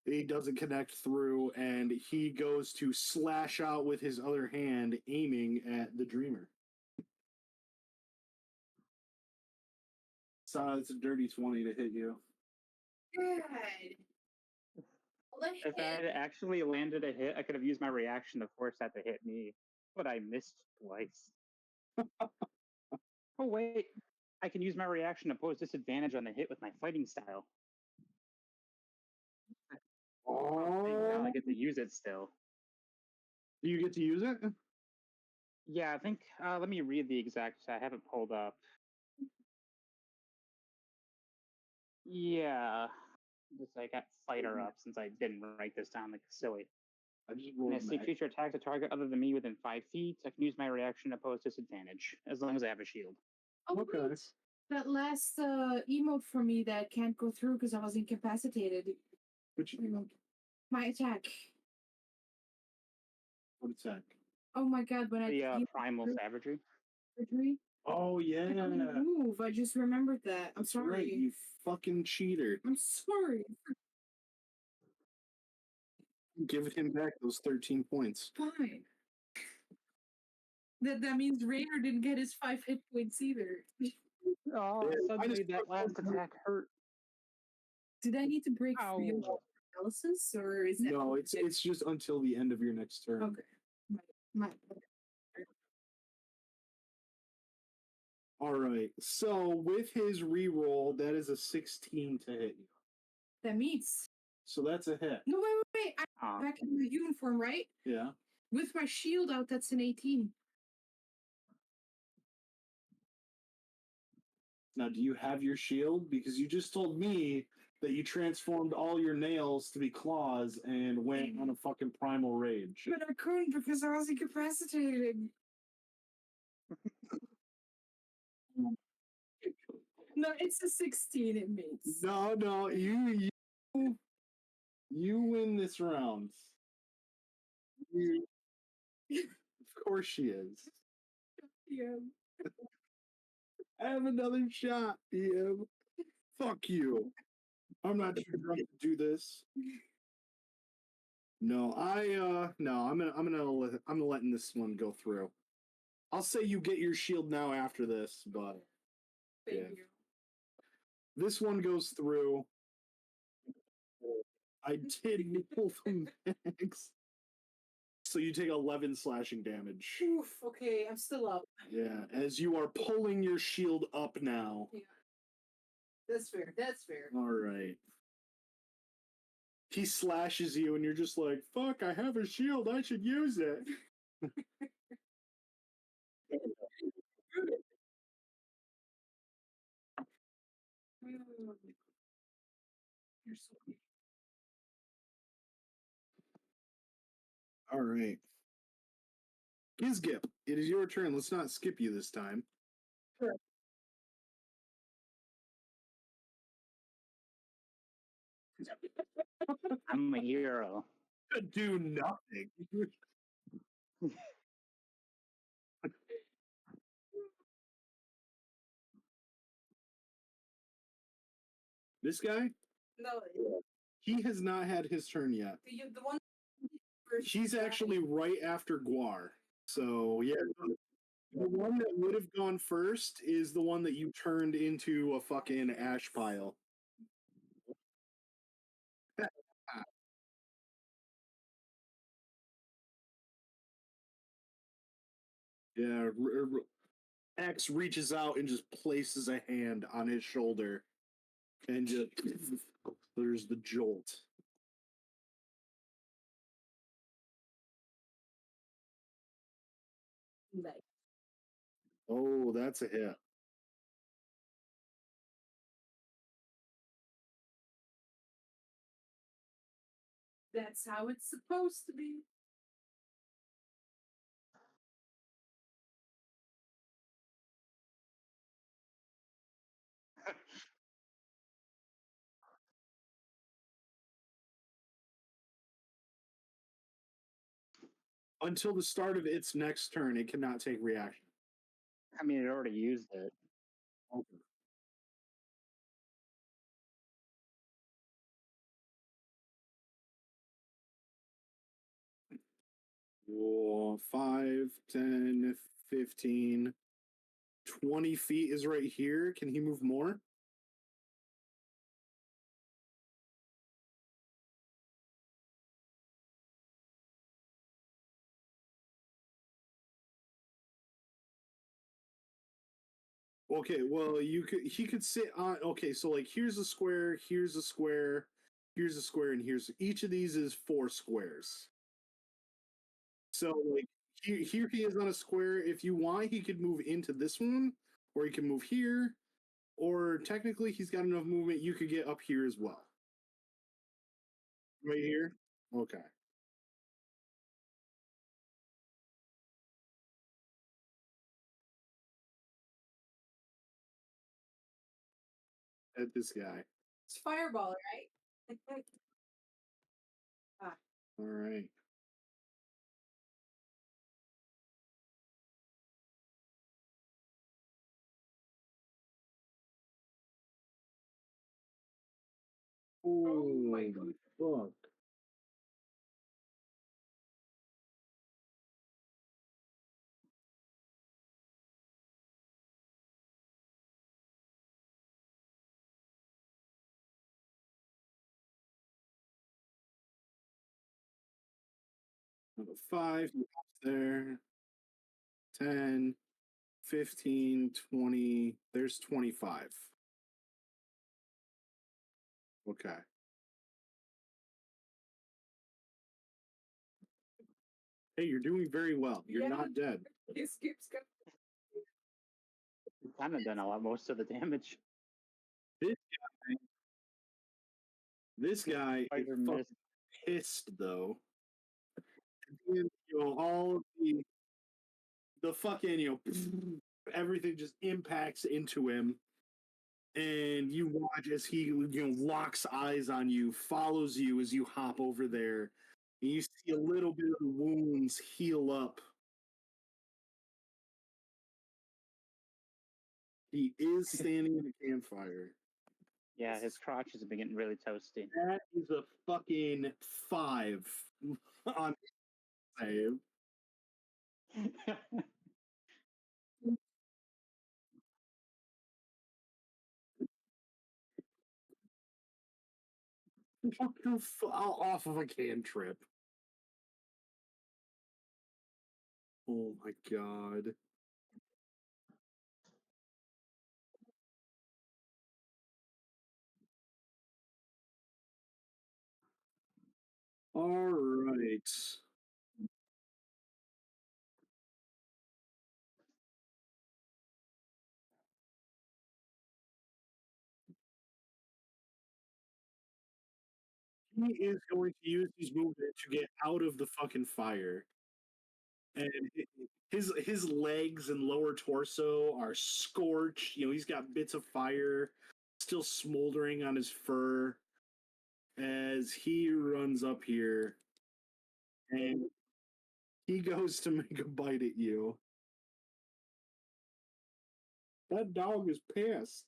He doesn't connect through, and he goes to slash out with his other hand, aiming at the Dreamer. So it's a dirty 20 to hit you. Good. If I had actually landed a hit, I could have used my reaction to force that to hit me, but I missed twice. Oh wait, I can use my reaction to pose disadvantage on the hit with my fighting style. Oh, thank God, I get to use it still. Do you get to use it? Yeah, I think. Let me read the exact. I haven't pulled up. Yeah, just I got fighter up since I didn't write this down like silly. I just When I rolled see that. creature attacks a target other than me within 5 feet, I can use my reaction to pose disadvantage as long as I have a shield. Oh, Okay. wait. That last emote for me that can't go through because I was incapacitated. Which Emote. My attack. what attack? Oh my god, when I The did primal savagery. surgery, Oh yeah. I couldn't move. I just remembered that. I'm That's sorry. right, you fucking cheater. I'm sorry. Give him back those 13 points. Fine. That means Rainer didn't get his 5 hit points either. Oh, Yeah, suddenly minus that last 4 attack hurt. Did I need to break free of Ow. paralysis, or is that No, it's just until the end of your next turn. okay? My All right. So with his reroll, that is a 16 to hit you. that means So that's a hit. no wait. I'm back in my uniform, right? Yeah. With my shield out, that's an 18. Now, do you have your shield? Because you just told me that you transformed all your nails to be claws and went on a fucking primal rage. But I couldn't because I was incapacitated. No, it's a 16. It means. No, you win this round. You, of course she is. Yeah. Have another shot, DM. Fuck you. I'm not too drunk to do this. No, I'm letting this one go through. I'll say you get your shield now after this, but Thank Yeah. you. this one goes through. I did roll the max. So you take 11 slashing damage. Oof. Okay, I'm still up. Yeah, as you are pulling your shield up now. Yeah. That's fair. That's fair. All right. He slashes you, and you're just like, fuck, I have a shield. I should use it. You're so weak. All right. Gizgip, it is your turn. Let's not skip you this time. I'm a hero. Do nothing. This guy, No, he has not had his turn yet. the one. He's actually right after Guar. So, yeah. The one that would have gone first is the one that you turned into a fucking ash pile. Yeah, X reaches out and just places a hand on his shoulder, and just there's the jolt. Like, Oh, that's a hit. that's how it's supposed to be. Until the start of its next turn, it cannot take reaction. I mean, it already used it. Okay. Whoa, 5, 10, 15, 20 feet is right here. Can he move more? Okay, well, he could sit on. Okay, so like here's a square, here's a square, here's a square, and here's each of these is 4 squares. So like here he is on a square. If you want, he could move into this one, or he can move here, or technically he's got enough movement. You could get up here as well. Right here. Okay. At this guy. It's fireball, right? All right. Oh my Holy fuck. Number 5 there. 10, 15, 20. There's 25. Okay. Hey, you're doing very well. You're Yeah. not dead. He skips go. We've kind of done a lot, most of the damage. This guy is Spider fucking missed. pissed though. And, you know, all of the fucking, you know, everything just impacts into him. And you watch as he, you know, locks eyes on you, follows you as you hop over there. And you see a little bit of the wounds heal up. He is standing in a campfire. Yeah, his crotch has been getting really toasty. That is a fucking 5 on save. Off of a cantrip. Oh my god. All right. He is going to use his movement to get out of the fucking fire. And his legs and lower torso are scorched. You know, he's got bits of fire still smoldering on his fur as he runs up here and he goes to make a bite at you. That dog is pissed.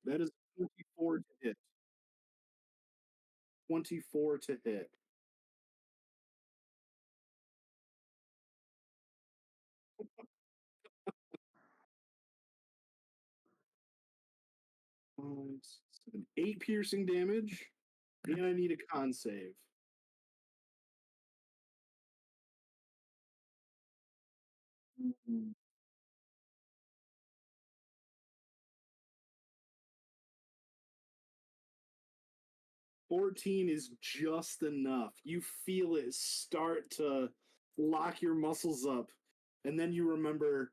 That is 24 to hit. 24 to hit. Five, 8 piercing damage. And I need a con save. Mm-hmm. 14 is just enough. You feel it start to lock your muscles up. And then you remember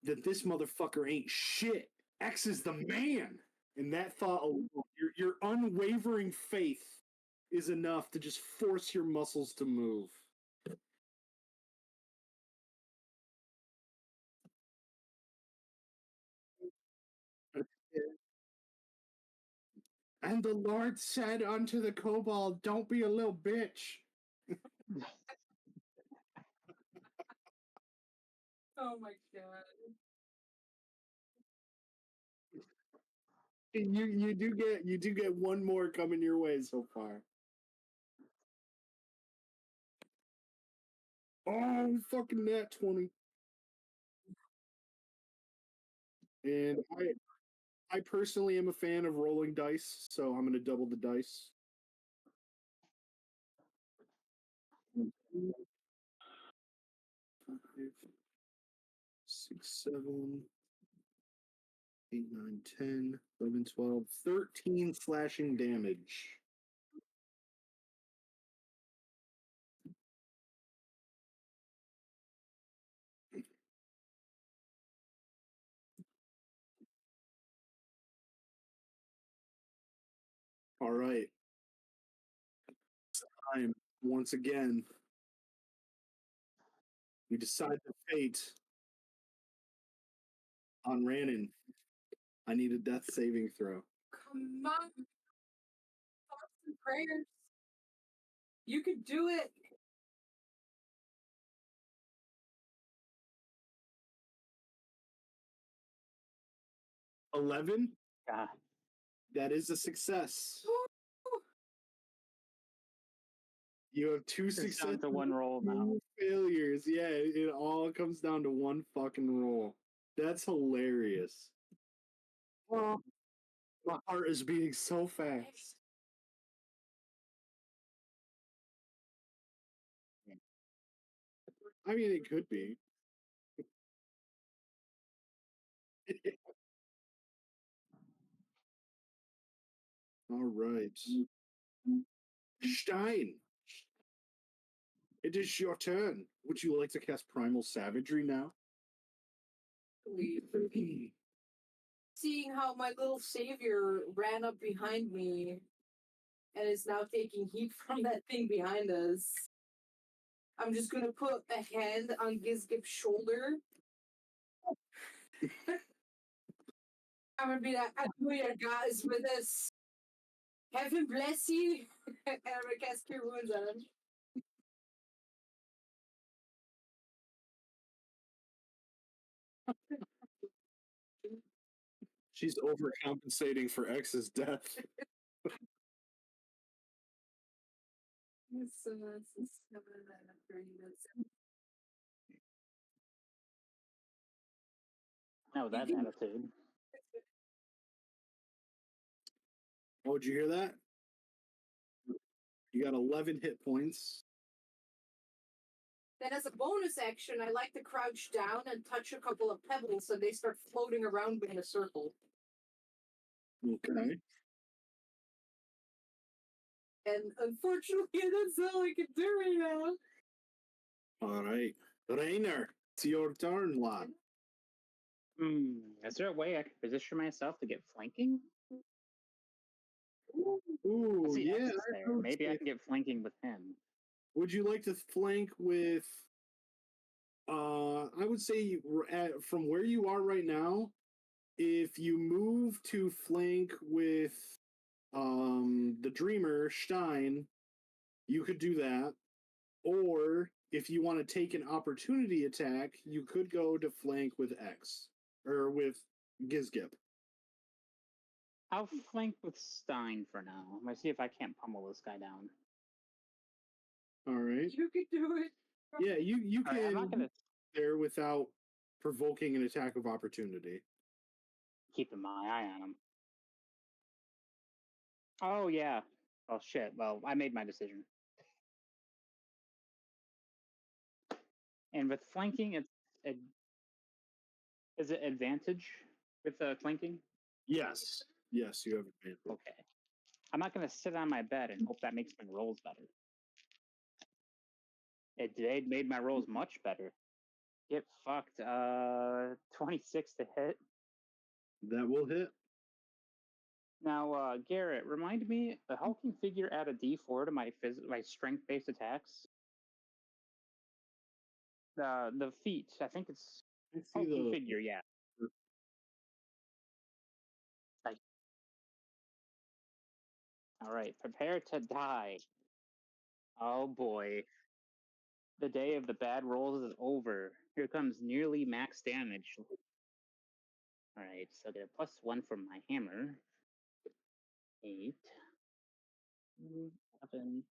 that this motherfucker ain't shit. X is the man. And that thought alone, your unwavering faith is enough to just force your muscles to move. And the Lord said unto the kobold, "Don't be a little bitch." Oh my god. You do get one more coming your way so far. Oh, fucking nat 20. And I personally am a fan of rolling dice, so I'm gonna double the dice. Five, 6, 6, 7, 8, 9, 10, 11, 12, 13 slashing damage. All right. Time once again. We decide the fate on Rannon. I need a death saving throw. Come on. Thoughts and prayers. You could do it. – 11. God. That is a success. You have 2 It's down successes, to one roll now. 2 failures. Yeah, it all comes down to one fucking roll. That's hilarious. Oh, my heart is beating so fast. I mean, it could be. All right. Stein, it is your turn. Would you like to cast Primal Savagery now? Seeing how my little savior ran up behind me and is now taking heat from that thing behind us, I'm just gonna put a hand on Gizgip's shoulder. I'm gonna be like, I know your God is with us. Heaven bless you. And I'm gonna cast Cure Wounds on him. She's overcompensating for X's death. So that's a 7 and a 3. That's No, that attitude. Oh, did you hear that? You got 11 hit points. Then, as a bonus action, I like to crouch down and touch a couple of pebbles so they start floating around in a circle. Okay. And unfortunately, that's all I can do right now. All right. Rainer, it's your turn, lad. Is there a way I can position myself to get flanking? Ooh, I see yeah. X is there. Maybe I can get flanking with him. Would you like to flank with? I would say from where you are right now, if you move to flank with the Dreamer Stein, you could do that. Or if you want to take an opportunity attack, you could go to flank with X or with Gizgip. I'll flank with Stein for now. I'm gonna see if I can't pummel this guy down. All right. You could do it. Yeah, you All right, I'm can not gonna there without provoking an attack of opportunity. keep my eye on him. Oh yeah. Oh shit. Well, I made my decision. And with flanking, is it advantage with flanking? Yes. Yes, you have advantage. Okay. I'm not gonna sit on my bed and hope that makes my rolls better. It made my rolls much better. Get fucked. 26 to hit. That will hit. Now, Garrett, remind me, the hulking figure add a D4 to my my strength-based attacks. The feat, I think it's I see hulking the figure, yeah. All right, prepare to die. Oh boy. The day of the bad rolls is over. Here comes nearly max damage. All right, so get a +1 from my hammer. 8, 11,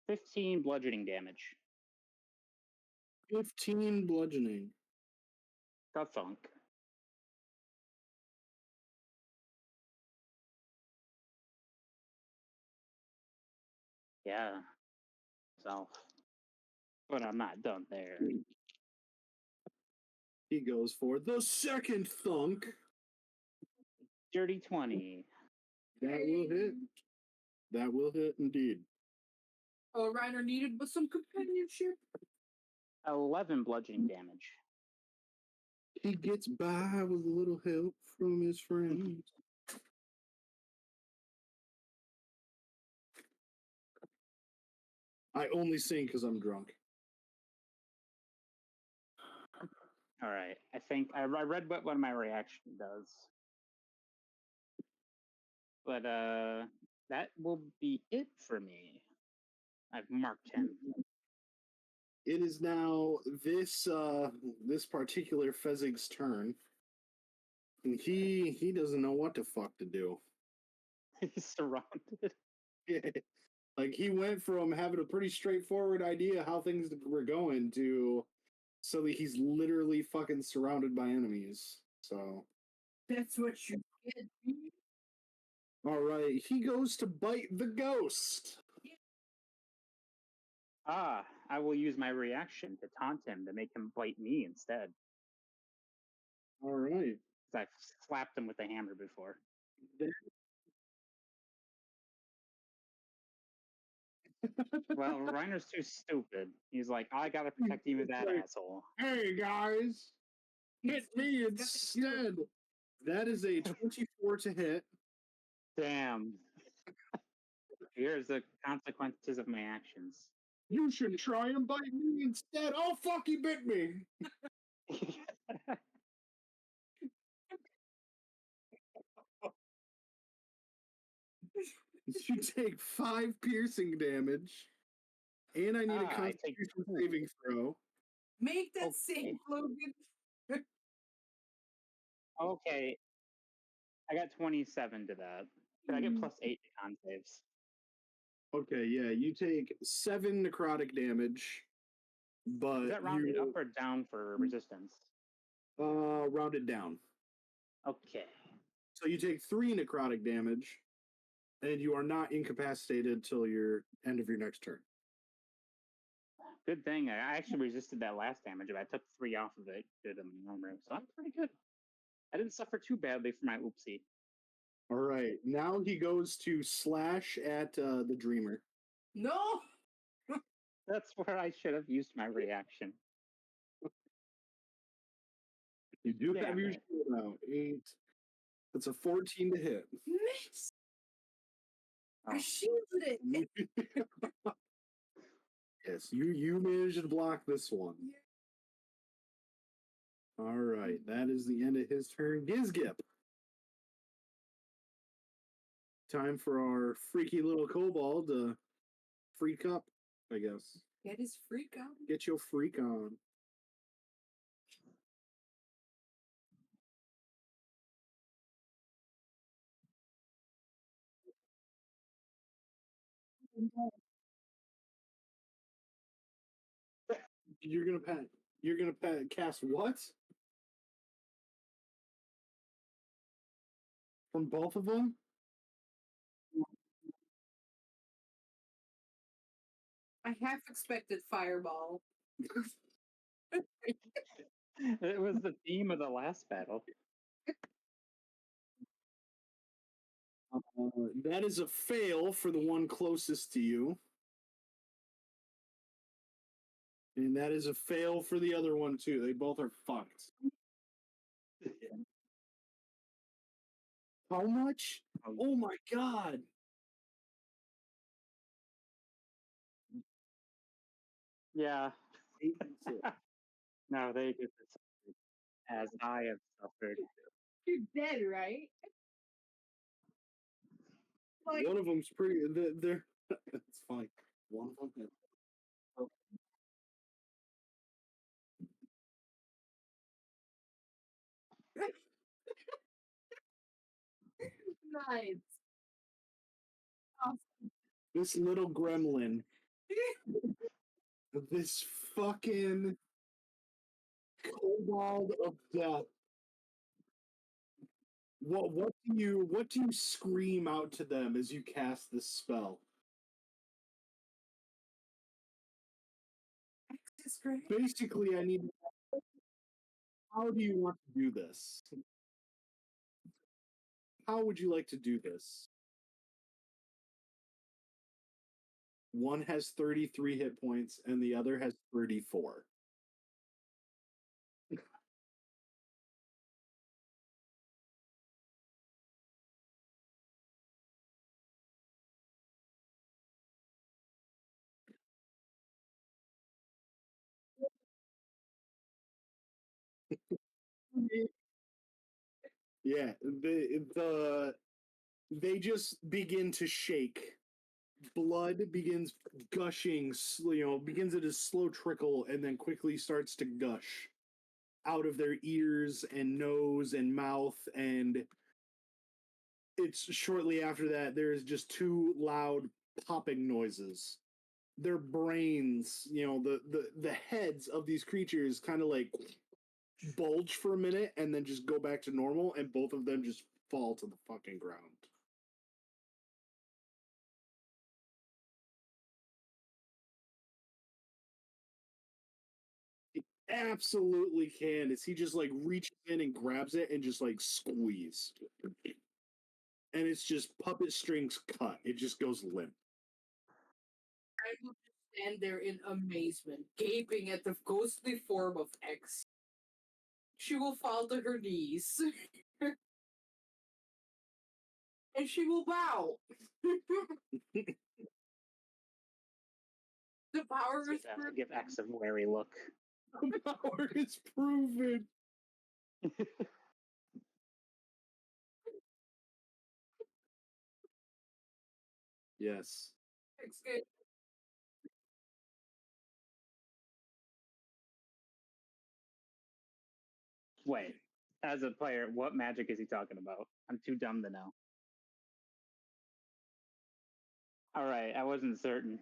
15 bludgeoning damage. 15 bludgeoning. The thunk. Yeah. So, but I'm not done there. He goes for the second thunk. Dirty 20. That will hit. That will hit indeed. Oh, Reiner needed but some companionship. 11 bludgeoning damage. He gets by with a little help from his friends. I only sing because I'm drunk. All right. I think I read what one of my reaction does. But that will be it for me. I've marked him. It is now this particular Fezzig's turn. And he doesn't know what the fuck to do. He's surrounded. Like he went from having a pretty straightforward idea how things were going to suddenly he's literally fucking surrounded by enemies. So That's what you get. all right, he goes to bite the ghost. Ah, I will use my reaction to taunt him to make him bite me instead. All right. Because I've slapped him with a hammer before. Well, Reiner's too stupid. He's like, I gotta protect you with that asshole. Hey guys, hit me instead. That is a 24 to hit. Damn. Here's the consequences of my actions. You should try and bite me instead. Oh fuck, he bit me. You take 5 piercing damage, and I need a I take Constitution 2. saving throw. Make that Okay. save, Logan. Okay. I got 27 to that. Can I get plus 8 to con saves? Okay, yeah, you take 7 necrotic damage, but Is that rounded you up or down for resistance? rounded down. Okay. So you take 3 necrotic damage, and you are not incapacitated till your end of your next turn. Good thing. I actually resisted that last damage, but I took 3 off of it to the armor, so I'm pretty good. I didn't suffer too badly for my oopsie. All right, now he goes to slash at the Dreamer. No. That's where I should have used my reaction. You do Damn have your it. shield out. 8. That's a 14 to hit. Miss. Oh. I shielded it. Yes, you managed to block this one. All right, that is the end of his turn. Gizgip. Time for our freaky little kobold to freak up, I guess. Get his freak out. Get your freak on. You're gonna cast what? From both of them? I half expected fireball. It was the theme of the last battle. That is a fail for the one closest to you. And that is a fail for the other one, too. They both are fucked. How much? Oh my god. Yeah. 8 and 6. No, they get this as I have suffered. You're dead, right? Like, One of them's pretty. They're. It's fine. One of them. nice. Awesome. This little gremlin. This fucking kobold of death. What do you scream out to them as you cast this spell? Access great. Basically, How do you want to do this? How would you like to do this? One has 33 hit points and the other has 34. Yeah, they just begin to shake. Blood begins gushing, begins at a slow trickle and then quickly starts to gush out of their ears and nose and mouth. And it's shortly after that, there's just two loud popping noises. Their brains, the heads of these creatures kind of like bulge for a minute and then just go back to normal, and both of them just fall to the fucking ground. Absolutely can. As he just like reaches in and grabs it and just like squeeze. And it's just puppet strings cut. It just goes limp. I will just stand there in amazement, gaping at the ghostly form of X. She will fall to her knees. And she will bow. The power is proven. Give X a wary look. The power is proven. Yes. X good. Wait, as a player, what magic is he talking about? I'm too dumb to know. All right, I wasn't certain.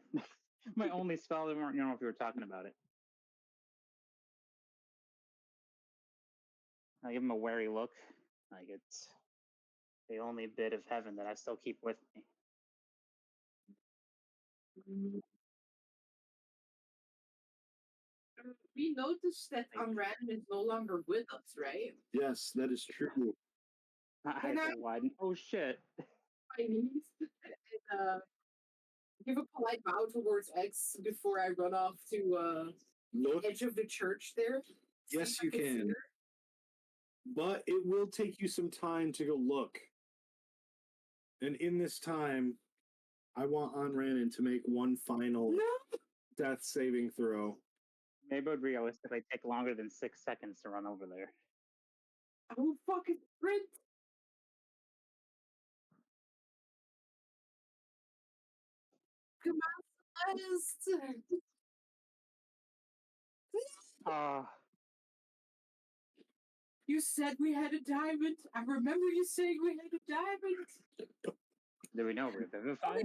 My only spell, I don't know if you were talking about it. I give him a wary look. Like it's the only bit of heaven that I still keep with me. We noticed that Unrandom is no longer with us, right? Yes, that is true. I widen. Oh shit! My knees and give a polite bow towards X before I run off to Look, the edge of the church there. yes, you can. But it will take you some time to go look. And in this time, I want Anranin to make one final death saving throw. Maybe it would realistically take longer than 6 seconds to run over there. I will fucking sprint. Come on, Celeste. You said we had a diamond. I remember you saying we had a diamond. Do we know Revivify?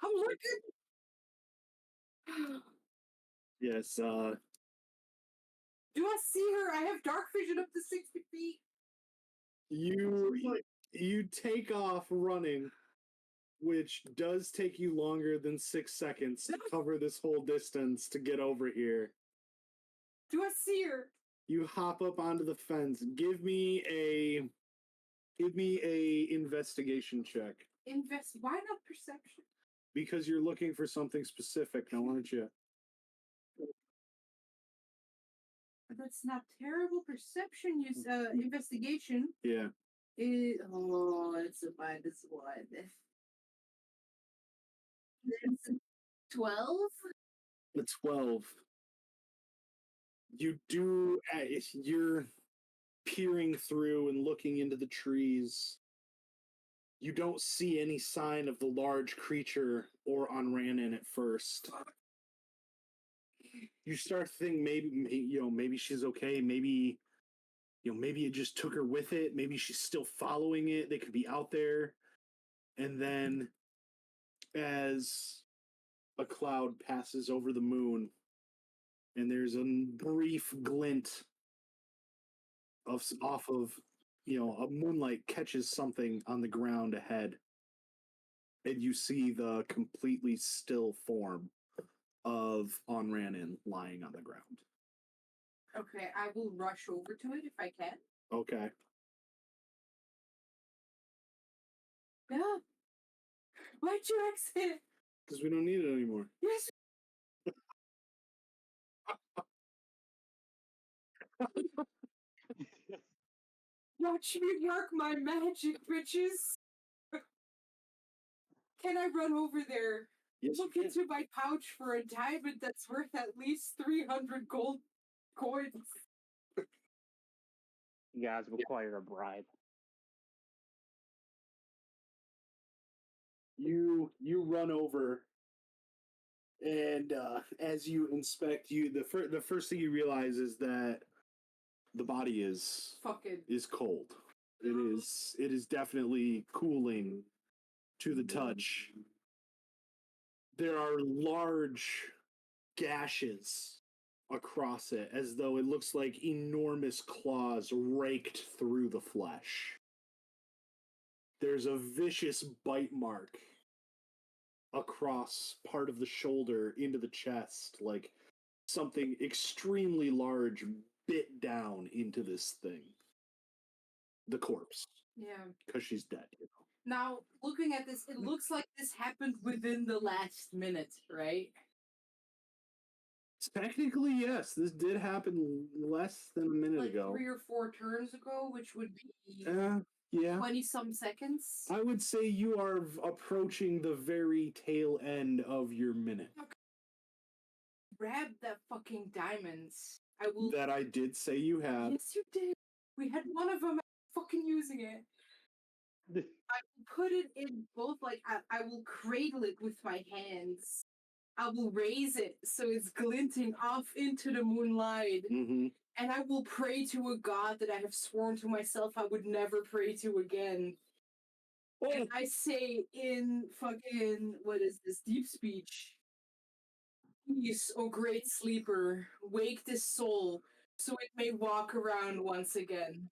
I'm looking. Yes, Do I see her? I have dark vision up to 60 feet. you take off running, which does take you longer than 6 seconds to cover this whole distance to get over here. Do I see her? You hop up onto the fence. Give me a investigation check. Why not perception? Because you're looking for something specific now, aren't you? That's not terrible. Perception use investigation. Yeah. It's a -1. That's 12. The 12. You're peering through and looking into the trees. You don't see any sign of the large creature or Anranin at first. You start thinking maybe she's okay. Maybe it just took her with it. Maybe she's still following it. They could be out there. And then as a cloud passes over the moon and there's a brief glint off of a moonlight catches something on the ground ahead, and you see the completely still form of Anranin lying on the ground. Okay, I will rush over to it if I can. Okay. Yeah. Why'd you exit? Because we don't need it anymore. Yes. Watch me work my magic, bitches. Can I run over there? Yes, Look you can. into my pouch for a diamond that's worth at least 300 gold coins. You guys require a bribe. You run over, and as you inspect, the first thing you realize is that the body is Fucking. cold. It is definitely cooling to the touch. There are large gashes across it, as though it looks like enormous claws raked through the flesh. There's a vicious bite mark across part of the shoulder into the chest, like something extremely large bit down into this thing. The corpse, Yeah. because she's dead. Now, looking at this, it looks like this happened within the last minute, right? Technically, yes, this did happen less than a minute Like ago. 3 or 4 turns ago, which would be Yeah. 20-some seconds. I would say you are approaching the very tail end of your minute. Grab that fucking diamonds. I will. That I did say you have. Yes, you did. We had one of them. Fucking using it. I will put it in both. Like I will cradle it with my hands. I will raise it so it's glinting off into the moonlight. Mm-hmm. And I will pray to a god that I have sworn to myself I would never pray to again. And I say in fucking, what is this, deep speech? Peace, O great sleeper, wake this soul so it may walk around once again.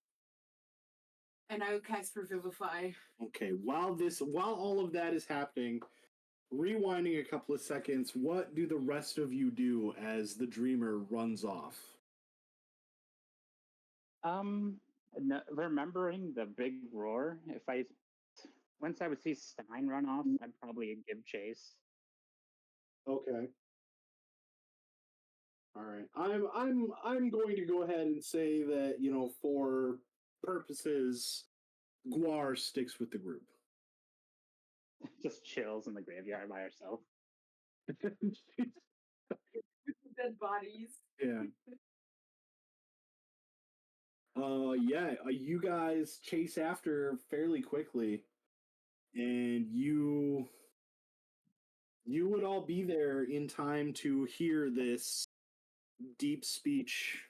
And I will cast Revivify. Okay, while all of that is happening, rewinding a couple of seconds, what do the rest of you do as the dreamer runs off? Remembering the big roar, once I would see Stein run off, I'd probably give chase. Okay. All right. I'm going to go ahead and say that, for purposes, Guar sticks with the group. Just chills in the graveyard by herself. Dead bodies. Yeah. You guys chase after fairly quickly, and you would all be there in time to hear this deep speech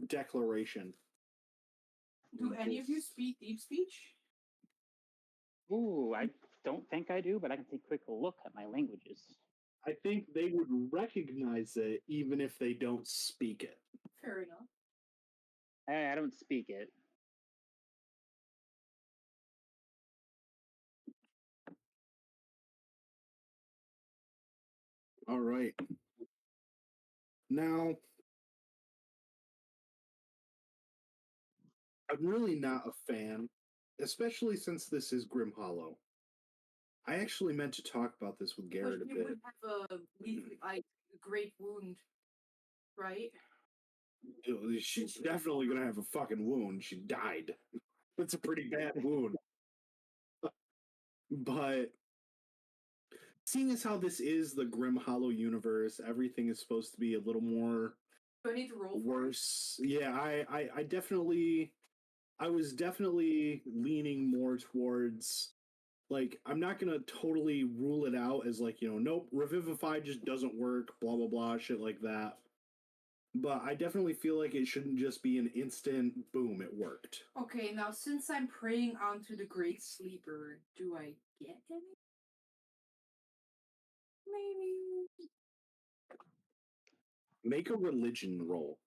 declaration. Do any of you speak deep speech? Ooh, I don't think I do, but I can take a quick look at my languages. I think they would recognize it even if they don't speak it. Fair enough. I don't speak it. All right. Now, I'm really not a fan, especially since this is Grim Hollow. I actually meant to talk about this with Garrett a But you bit. would have a great wound, right? She's definitely gonna have a fucking wound. She died. That's a pretty bad wound. But seeing as how this is the Grim Hollow universe, everything is supposed to be a little more Do I need to roll for it? worse. Yeah, I was definitely leaning more towards, like, I'm not gonna totally rule it out as like, nope, Revivify just doesn't work, blah blah blah, shit like that. But I definitely feel like it shouldn't just be an instant boom, it worked. Okay, now since I'm praying onto the great sleeper, do I get any? Maybe. Make a religion roll.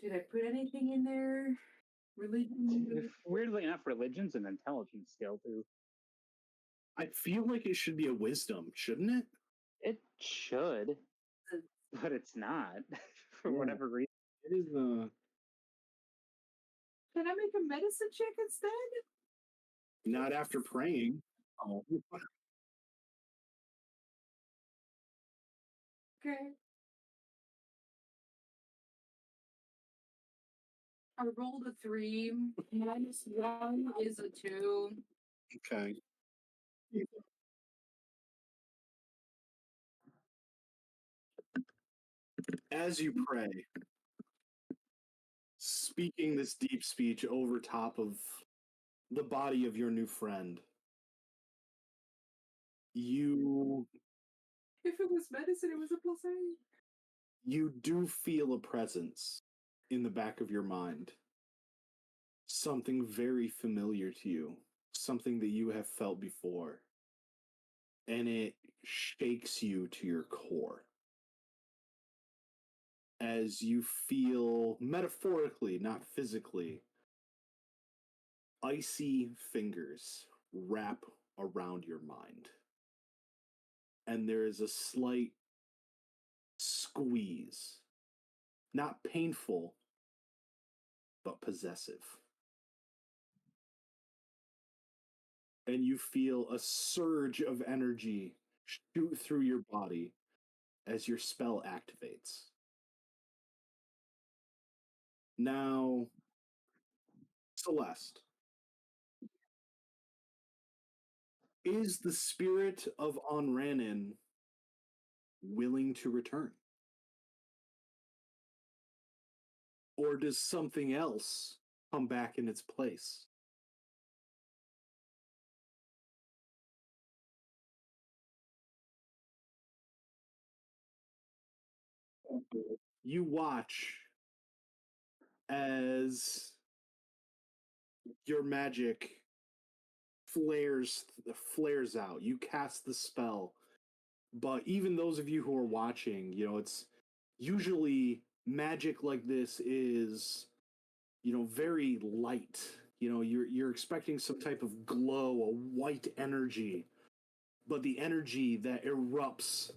Did I put anything in there? Religion? Weirdly enough, religion's an intelligence skill too. I feel like it should be a wisdom, shouldn't it? It should, but it's not. for Yeah. whatever reason. It is Can I make a medicine check instead? not after praying. Oh. Okay. I rolled a 3. -1 is a 2. Okay. As you pray, speaking this deep speech over top of the body of your new friend, you If it was medicine, it was a +8. you do feel a presence in the back of your mind. Something very familiar to you, something that you have felt before. And it shakes you to your core as you feel, metaphorically, not physically, icy fingers wrap around your mind. And there is a slight squeeze, not painful, but possessive. And you feel a surge of energy shoot through your body as your spell activates. Now, Celeste, is the spirit of Onranin willing to return? Or does something else come back in its place? You watch as your magic flares out. You cast the spell, but even those of you who are watching, it's usually magic like this is, very light. You're expecting some type of glow, a white energy, but the energy that erupts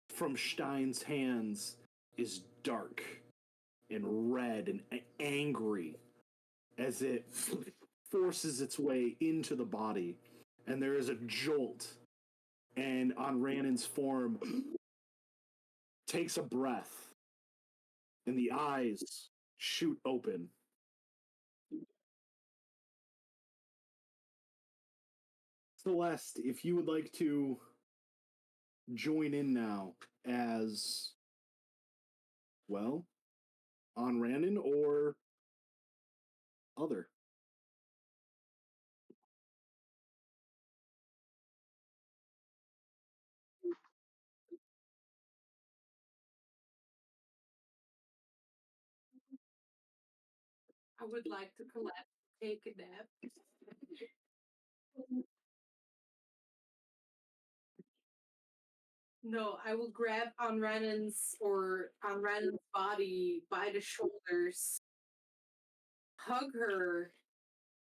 from Stein's hands is dark and red and angry as it forces its way into the body. And there is a jolt, and Onranin's form takes a breath, and the eyes shoot open. Celeste, if you would like to join in now as, well, Onranin or other. I would like to collapse, take a nap. No, I will grab Onranin's body by the shoulders, hug her,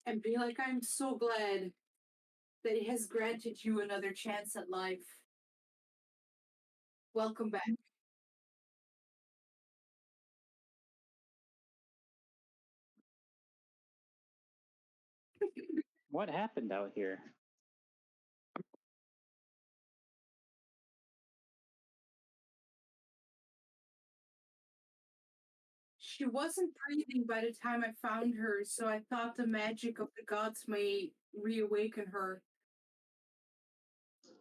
and be like, I'm so glad that it has granted you another chance at life. Welcome back. What happened out here? She wasn't breathing by the time I found her, so I thought the magic of the gods may reawaken her.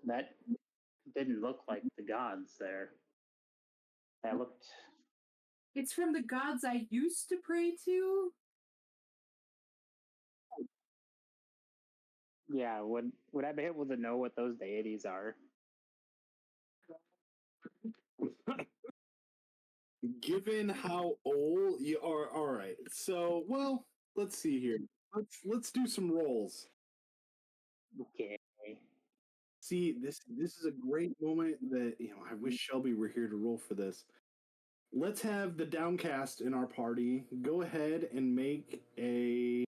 That didn't look like the gods there. That looked. It's from the gods I used to pray to. Yeah, would I be able to know what those deities are? Given how old you are, all right. So, well, let's see here. Let's do some rolls. Okay. See, this is a great moment that I wish Shelby were here to roll for this. Let's have the downcast in our party go ahead and make a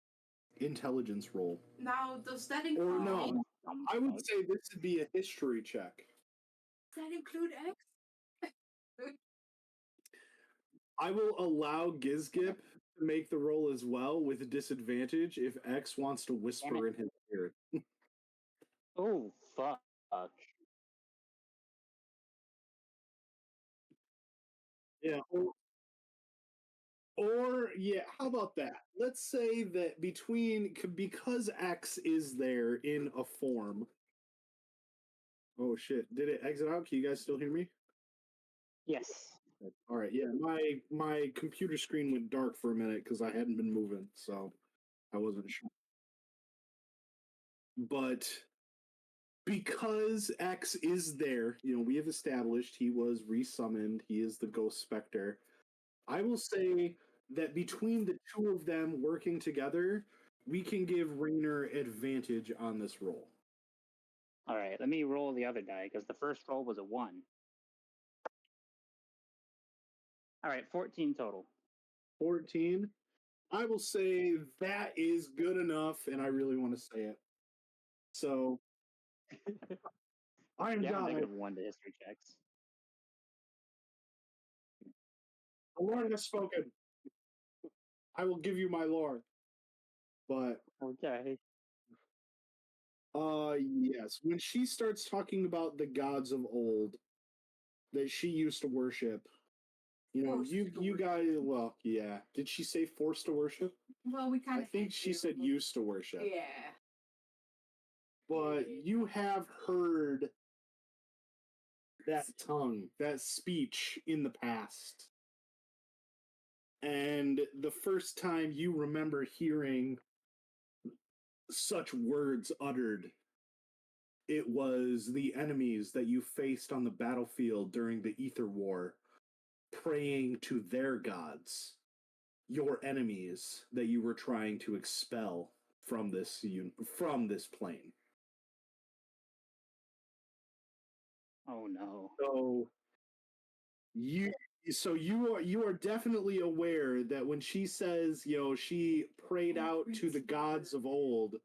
intelligence roll. Now, does that Or include no, I would say this would be a history check. Does that include X? I will allow Gizgip to make the roll as well with a disadvantage if X wants to whisper in his ear. Oh, fuck. Yeah. Or yeah, how about that? Let's say that because X is there in a form. Oh shit! Did it exit out? Can you guys still hear me? Yes. All right. Yeah, my computer screen went dark for a minute because I hadn't been moving, so I wasn't sure. But because X is there, we have established he was resummoned. He is the Ghost Spectre. I will say that between the two of them working together, we can give Rainer advantage on this roll. All right, let me roll the other die because the first roll was a 1. All right, 14 total. 14. I will say that is good enough, and I really want to say it. So, I am Yeah, God. -1 to history checks. The Lord has spoken. I will give you my Lord. But Okay. yes, when she starts talking about the gods of old that she used to worship, you guys, well, yeah. Did she say forced to worship? Well, we kind I of. think she said used to worship. Yeah. But you have heard that tongue, that speech in the past. And the first time you remember hearing such words uttered, it was the enemies that you faced on the battlefield during the Ether War, praying to their gods, your enemies that you were trying to expel from this plane. Oh no. So you are definitely aware that when she says, she prayed out to the gods of old,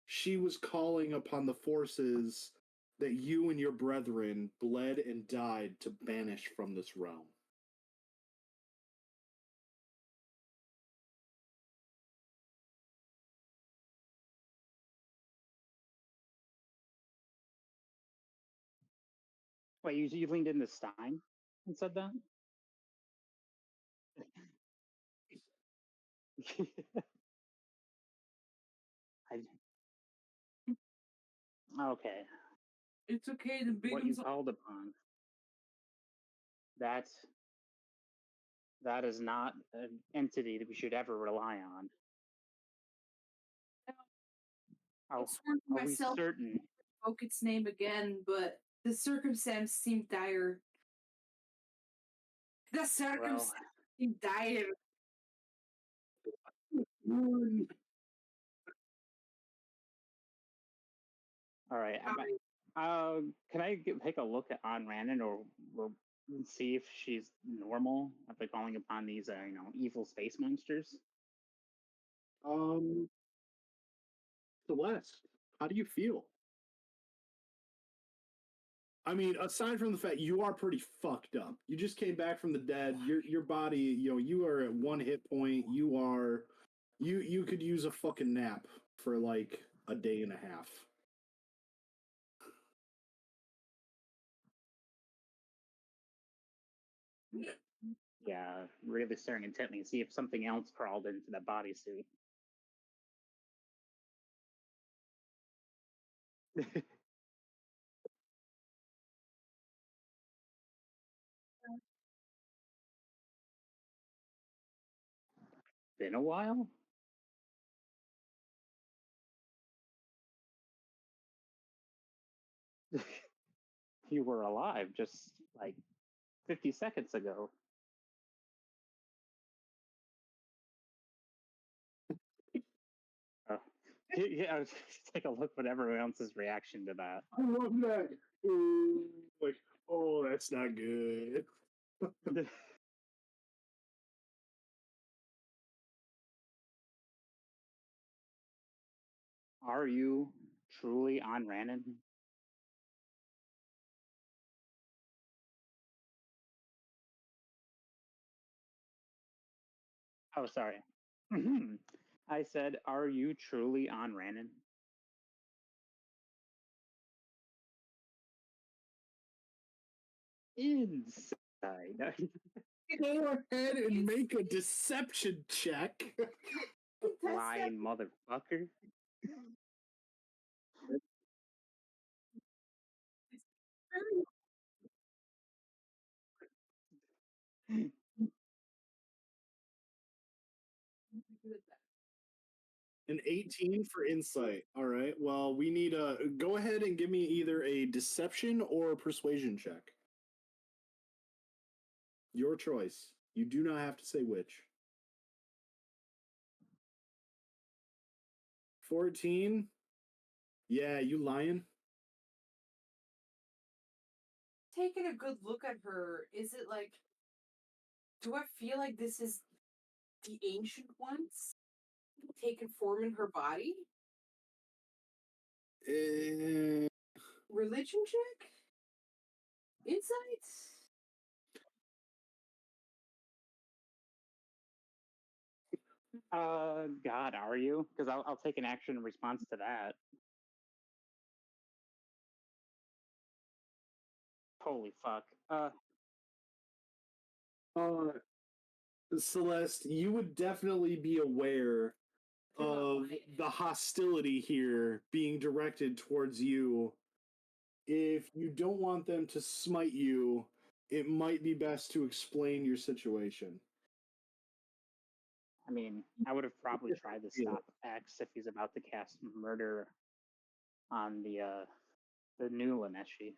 she was calling upon the forces that you and your brethren bled and died to banish from this realm. Wait, you leaned into Stein and said that? I, okay. It's okay. The big What you ones. called upon. That is not an entity that we should ever rely on. I've Are sworn to we myself to certain? invoke its name again, but the circumstance seemed dire. The circumstance seemed dire. All right. Can I take a look at On Randon or see if she's normal after calling upon these, evil space monsters? Celeste, how do you feel? I mean, aside from the fact you are pretty fucked up, you just came back from the dead. Your body, you are at 1 hit point. You could use a fucking nap for like a day and a half. Yeah, really staring intently to see if something else crawled into that bodysuit. Been a while? You were alive just like 50 seconds ago. Oh. Yeah, take a look at everyone else's reaction to that. I love that. Ooh, like, oh, that's not good. Are you truly on Randon? Oh, sorry. I said, "Are you truly on Rannon?" Inside. Go ahead and make a deception check. Lying motherfucker. An 18 for insight. All right. Well, we need a go ahead and give me either a deception or a persuasion check. Your choice. You do not have to say which. 14. Yeah, you lying? Taking a good look at her, is it like, do I feel like this is the ancient ones taking form in her body? Religion check? Insights? God, are you? Because I'll take an action in response to that. Holy fuck. Celeste, you would definitely be aware of the hostility here being directed towards you. If you don't want them to smite you, it might be best to explain your situation. I mean, I would have probably tried to stop X if he's about to cast murder on the new Laneshi.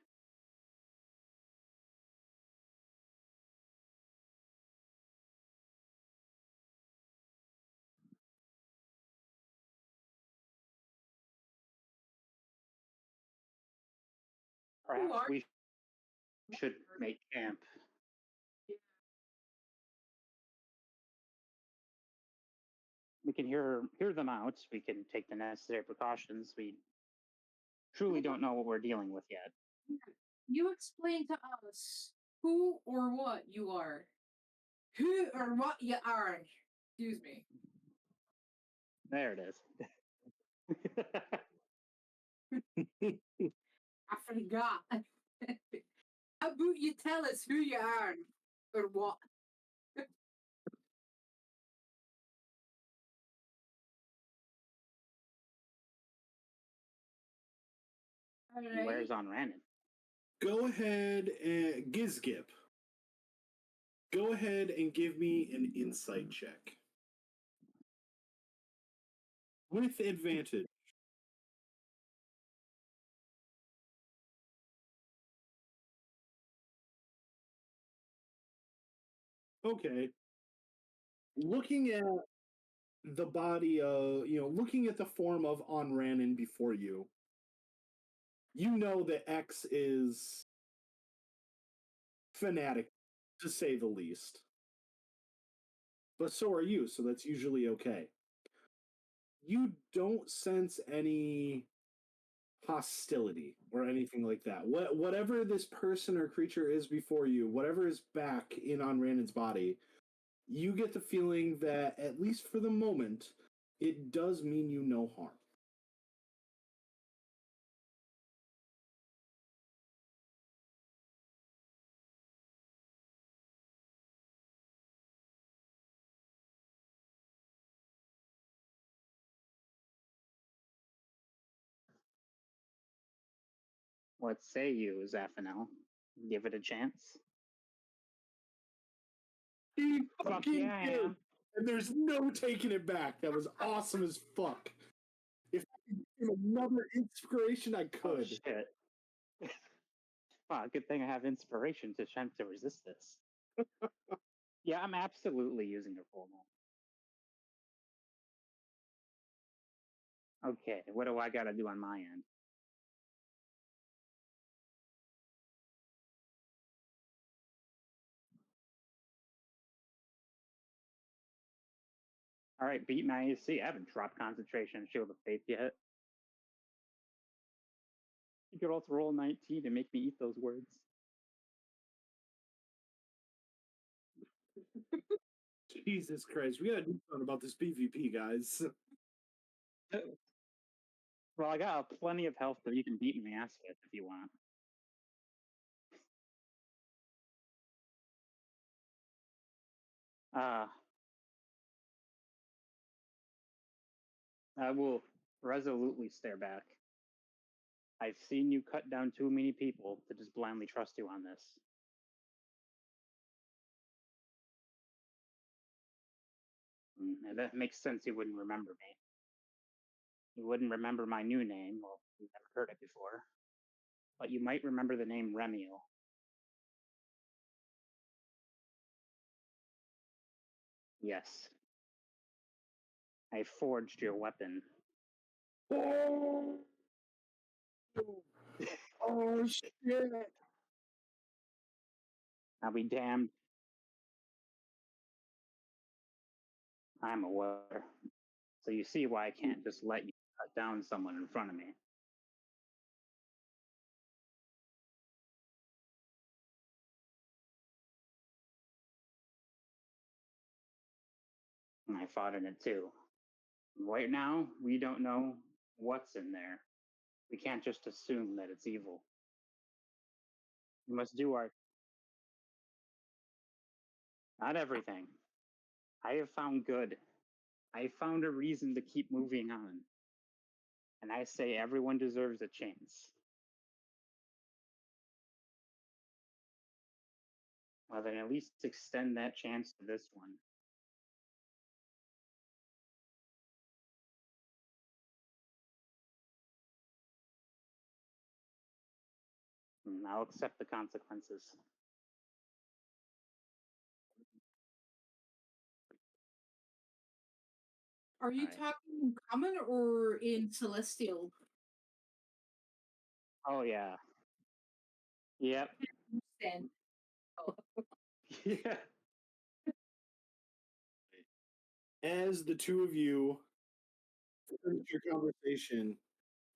Perhaps we should make camp. We can hear them out. We can take the necessary precautions. We truly don't know what we're dealing with yet. You explain to us who or what you are. Who or what you are. Excuse me. There it is. I forgot. How about you tell us who you are or what? Where's on Rannon? Go ahead and Gizgip. Go ahead and give me an insight check. With advantage. Okay. Looking at the body of, looking at the form of Onranan before you, you know that X is fanatic, to say the least. But so are you, so that's usually okay. You don't sense any hostility or anything like that. Whatever this person or creature is before you, whatever is back in Onranan's body, you get the feeling that, at least for the moment, it does mean you no harm. What say you, Zaphanel? Give it a chance? He Fuck fucking yeah, I did. am. And there's no taking it back. That was awesome as fuck. If I could give another inspiration, I Oh could. shit. Wow, good thing I have inspiration to attempt to resist this. Yeah, I'm absolutely using your full name. Okay, what do I gotta do on my end? All right, beat my AC. I haven't dropped concentration and shield of faith yet. You could also roll 19 to make me eat those words. Jesus Christ, we gotta do something about this PvP, guys. Well, I got plenty of health that you can beat my ass with if you want. I will resolutely stare back. I've seen you cut down too many people to just blindly trust you on this. And that makes sense you wouldn't remember me. You wouldn't remember my new name. Well, you've never heard it before. But you might remember the name Remio. Yes. I forged your weapon. Oh, oh shit! I'll be damned. I'm aware. So you see why I can't just let you cut down someone in front of me. And I fought in it too. Right now, we don't know what's in there. We can't just assume that it's evil. We must do our. Not everything. I have found good. I found a reason to keep moving on. And I say everyone deserves a chance. Well, then at least extend that chance to this one. And I'll accept the consequences. Are you Alright. talking in common or in celestial? Oh, yeah. Yep. Understand. Yeah. As the two of you finish your conversation,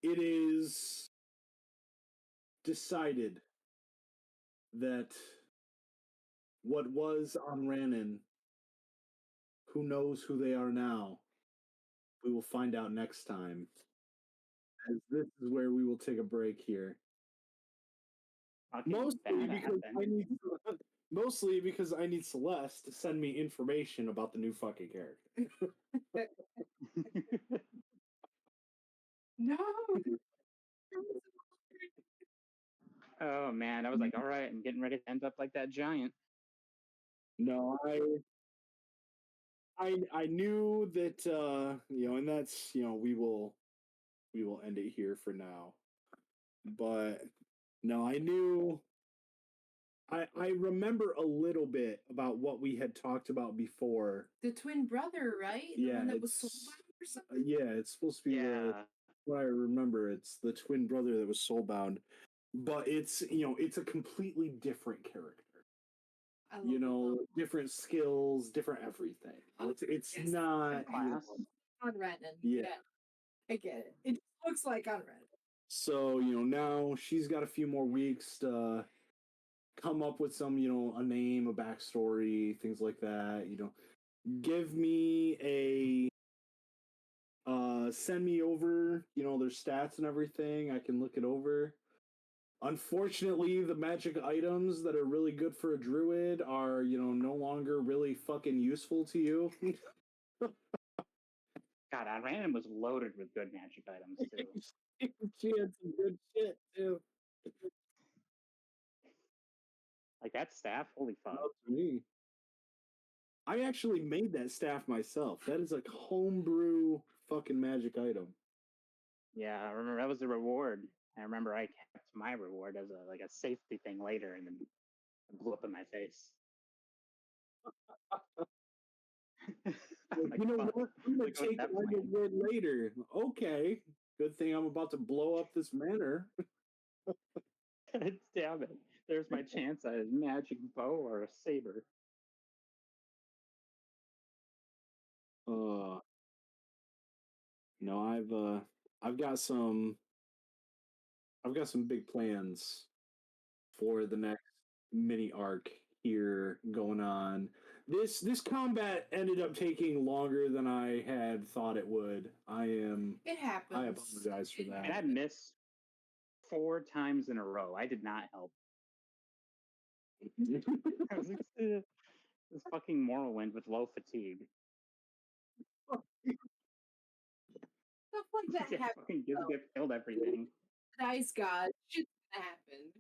it is decided that what was on Rannon, who knows who they are now, we will find out next time. As this is where we will take a break here. Mostly because I need Celeste to send me information about the new fucking character. No. Oh man, I was like, all right, I'm getting ready to end up like that giant. No, I knew that and that's we will end it here for now. But no, I knew I remember a little bit about what we had talked about before. The twin brother, right? The one that was soulbound or something? Yeah, it's supposed to be what I remember. It's the twin brother that was soulbound. But it's it's a completely different character. Different skills, different everything. It's not class. On Retin. Yeah. I get it. It looks like on Retin. So, now she's got a few more weeks to come up with some, a name, a backstory, things like that. Give me send me over, their stats and everything. I can look it over. Unfortunately, the magic items that are really good for a druid are, no longer really fucking useful to you. God, Random was loaded with good magic items too. She had some good shit too. Like that staff, holy fuck. Not to me. I actually made that staff myself. That is like homebrew fucking magic item. Yeah, I remember that was the reward. I remember I kept my reward as a safety thing later, and then it blew up in my face. Like, what? I'm gonna take my reward later. Okay. Good thing I'm about to blow up this manor. Damn it. There's my chance at a magic bow or a saber. No, I've got some big plans for the next mini arc here going on. This combat ended up taking longer than I had thought it would. It happens. I apologize for that. And I missed 4 times in a row. I did not help. I was like, this fucking Morrowind with low fatigue. Stuff like that Yeah, happens. fucking get killed everything. Nice God, shit's gonna happen.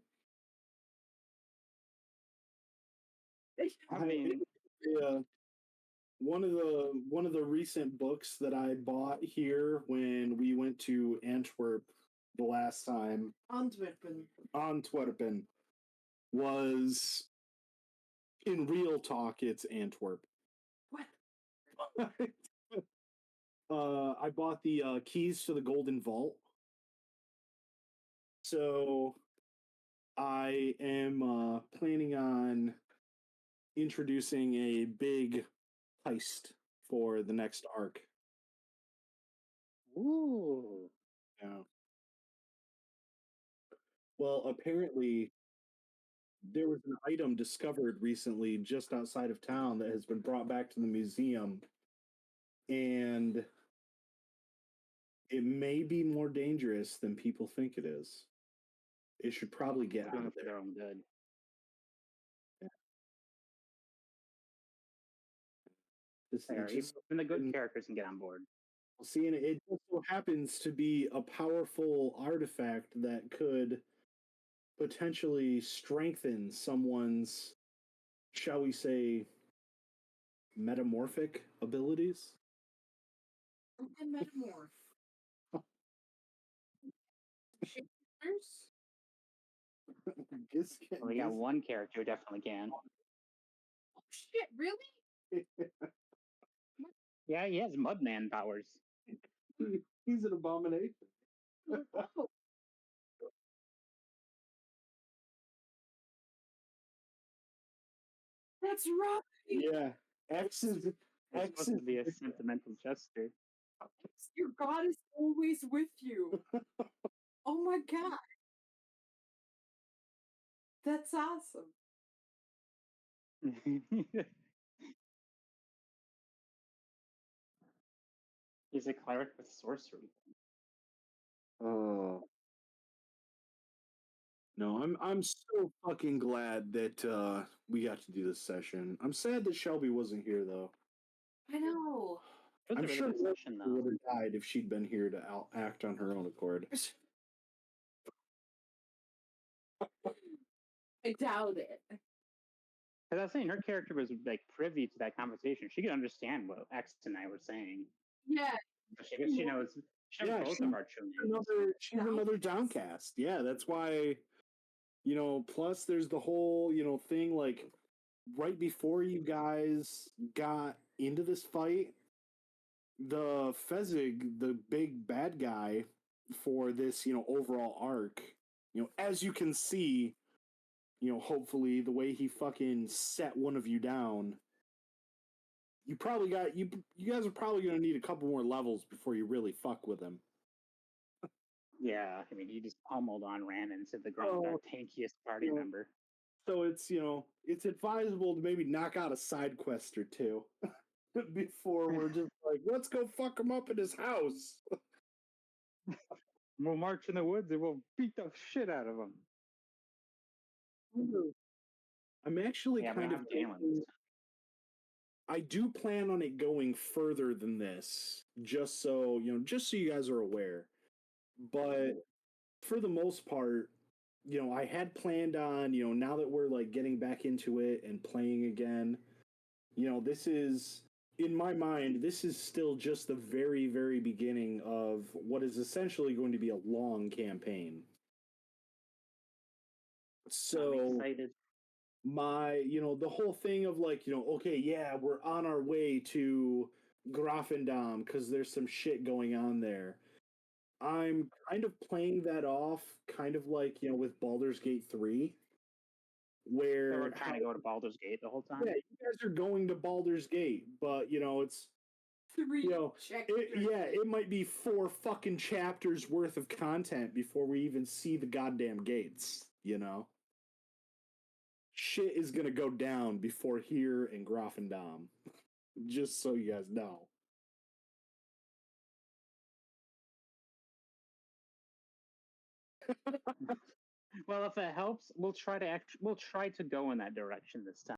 I mean, Yeah. One of the recent books that I bought here when we went to Antwerp the last time, Antwerpen, was in real talk. It's Antwerp. What? I bought the keys to the Golden Vault, so I am planning on introducing a big heist for the next arc. ooh. Yeah. Well, apparently there was an item discovered recently just outside of town that has been brought back to the museum, and it may be more dangerous than people think it is. It should probably get Doing out it of for there. their own good. Fair. Just Even the good characters can get on board. see, and it just so happens to be a powerful artifact that could potentially strengthen someone's, shall we say, metamorphic abilities. And metamorph. Shapeshifters? Well, we got one character who definitely can. Oh shit! Really? Yeah, he has Mudman powers. He's an abomination. Oh. That's right. Yeah, X is It's supposed to be a sentimental gesture. Your God is always with you. Oh my God. That's awesome. He's a cleric with sorcery. Oh no, I'm so fucking glad that we got to do this session. I'm sad that Shelby wasn't here though. I know. It was I'm a really sure good session, she though. would have died if she'd been here to act on her own accord. I doubt it. Because I was saying her character was like privy to that conversation. She could understand what X and I were saying. Yeah. She knows both of our true names. She's another downcast. Yeah, that's why. Plus there's the whole thing like right before you guys got into this fight, the Fezzik, the big bad guy for this overall arc, as you can see, hopefully the way he fucking set one of you down, you probably got you guys are probably going to need a couple more levels before you really fuck with him. Yeah, I mean, he just pummeled on ran into the ground, our tankiest party member. So it's advisable to maybe knock out a side quest or two before we're just like, let's go fuck him up in his house. We'll march in the woods and we'll beat the shit out of him. I'm actually kind of thinking, I do plan on it going further than this, just so you guys are aware. But for the most part, I had planned on, now that we're like getting back into it and playing again, this is, in my mind, this is still just the very, very beginning of what is essentially going to be a long campaign. So I'm excited. The whole thing of like, okay, yeah, we're on our way to Grafendam because there's some shit going on there. I'm kind of playing that off, kind of like, with Baldur's Gate 3, where So we're trying to go to Baldur's Gate the whole time. Yeah, you guys are going to Baldur's Gate, but it's 3 it might be 4 fucking chapters worth of content before we even see the goddamn gates. shit is gonna go down before here in Grafendam. Just so you guys know. Well, if it helps, we'll try to go in that direction this time.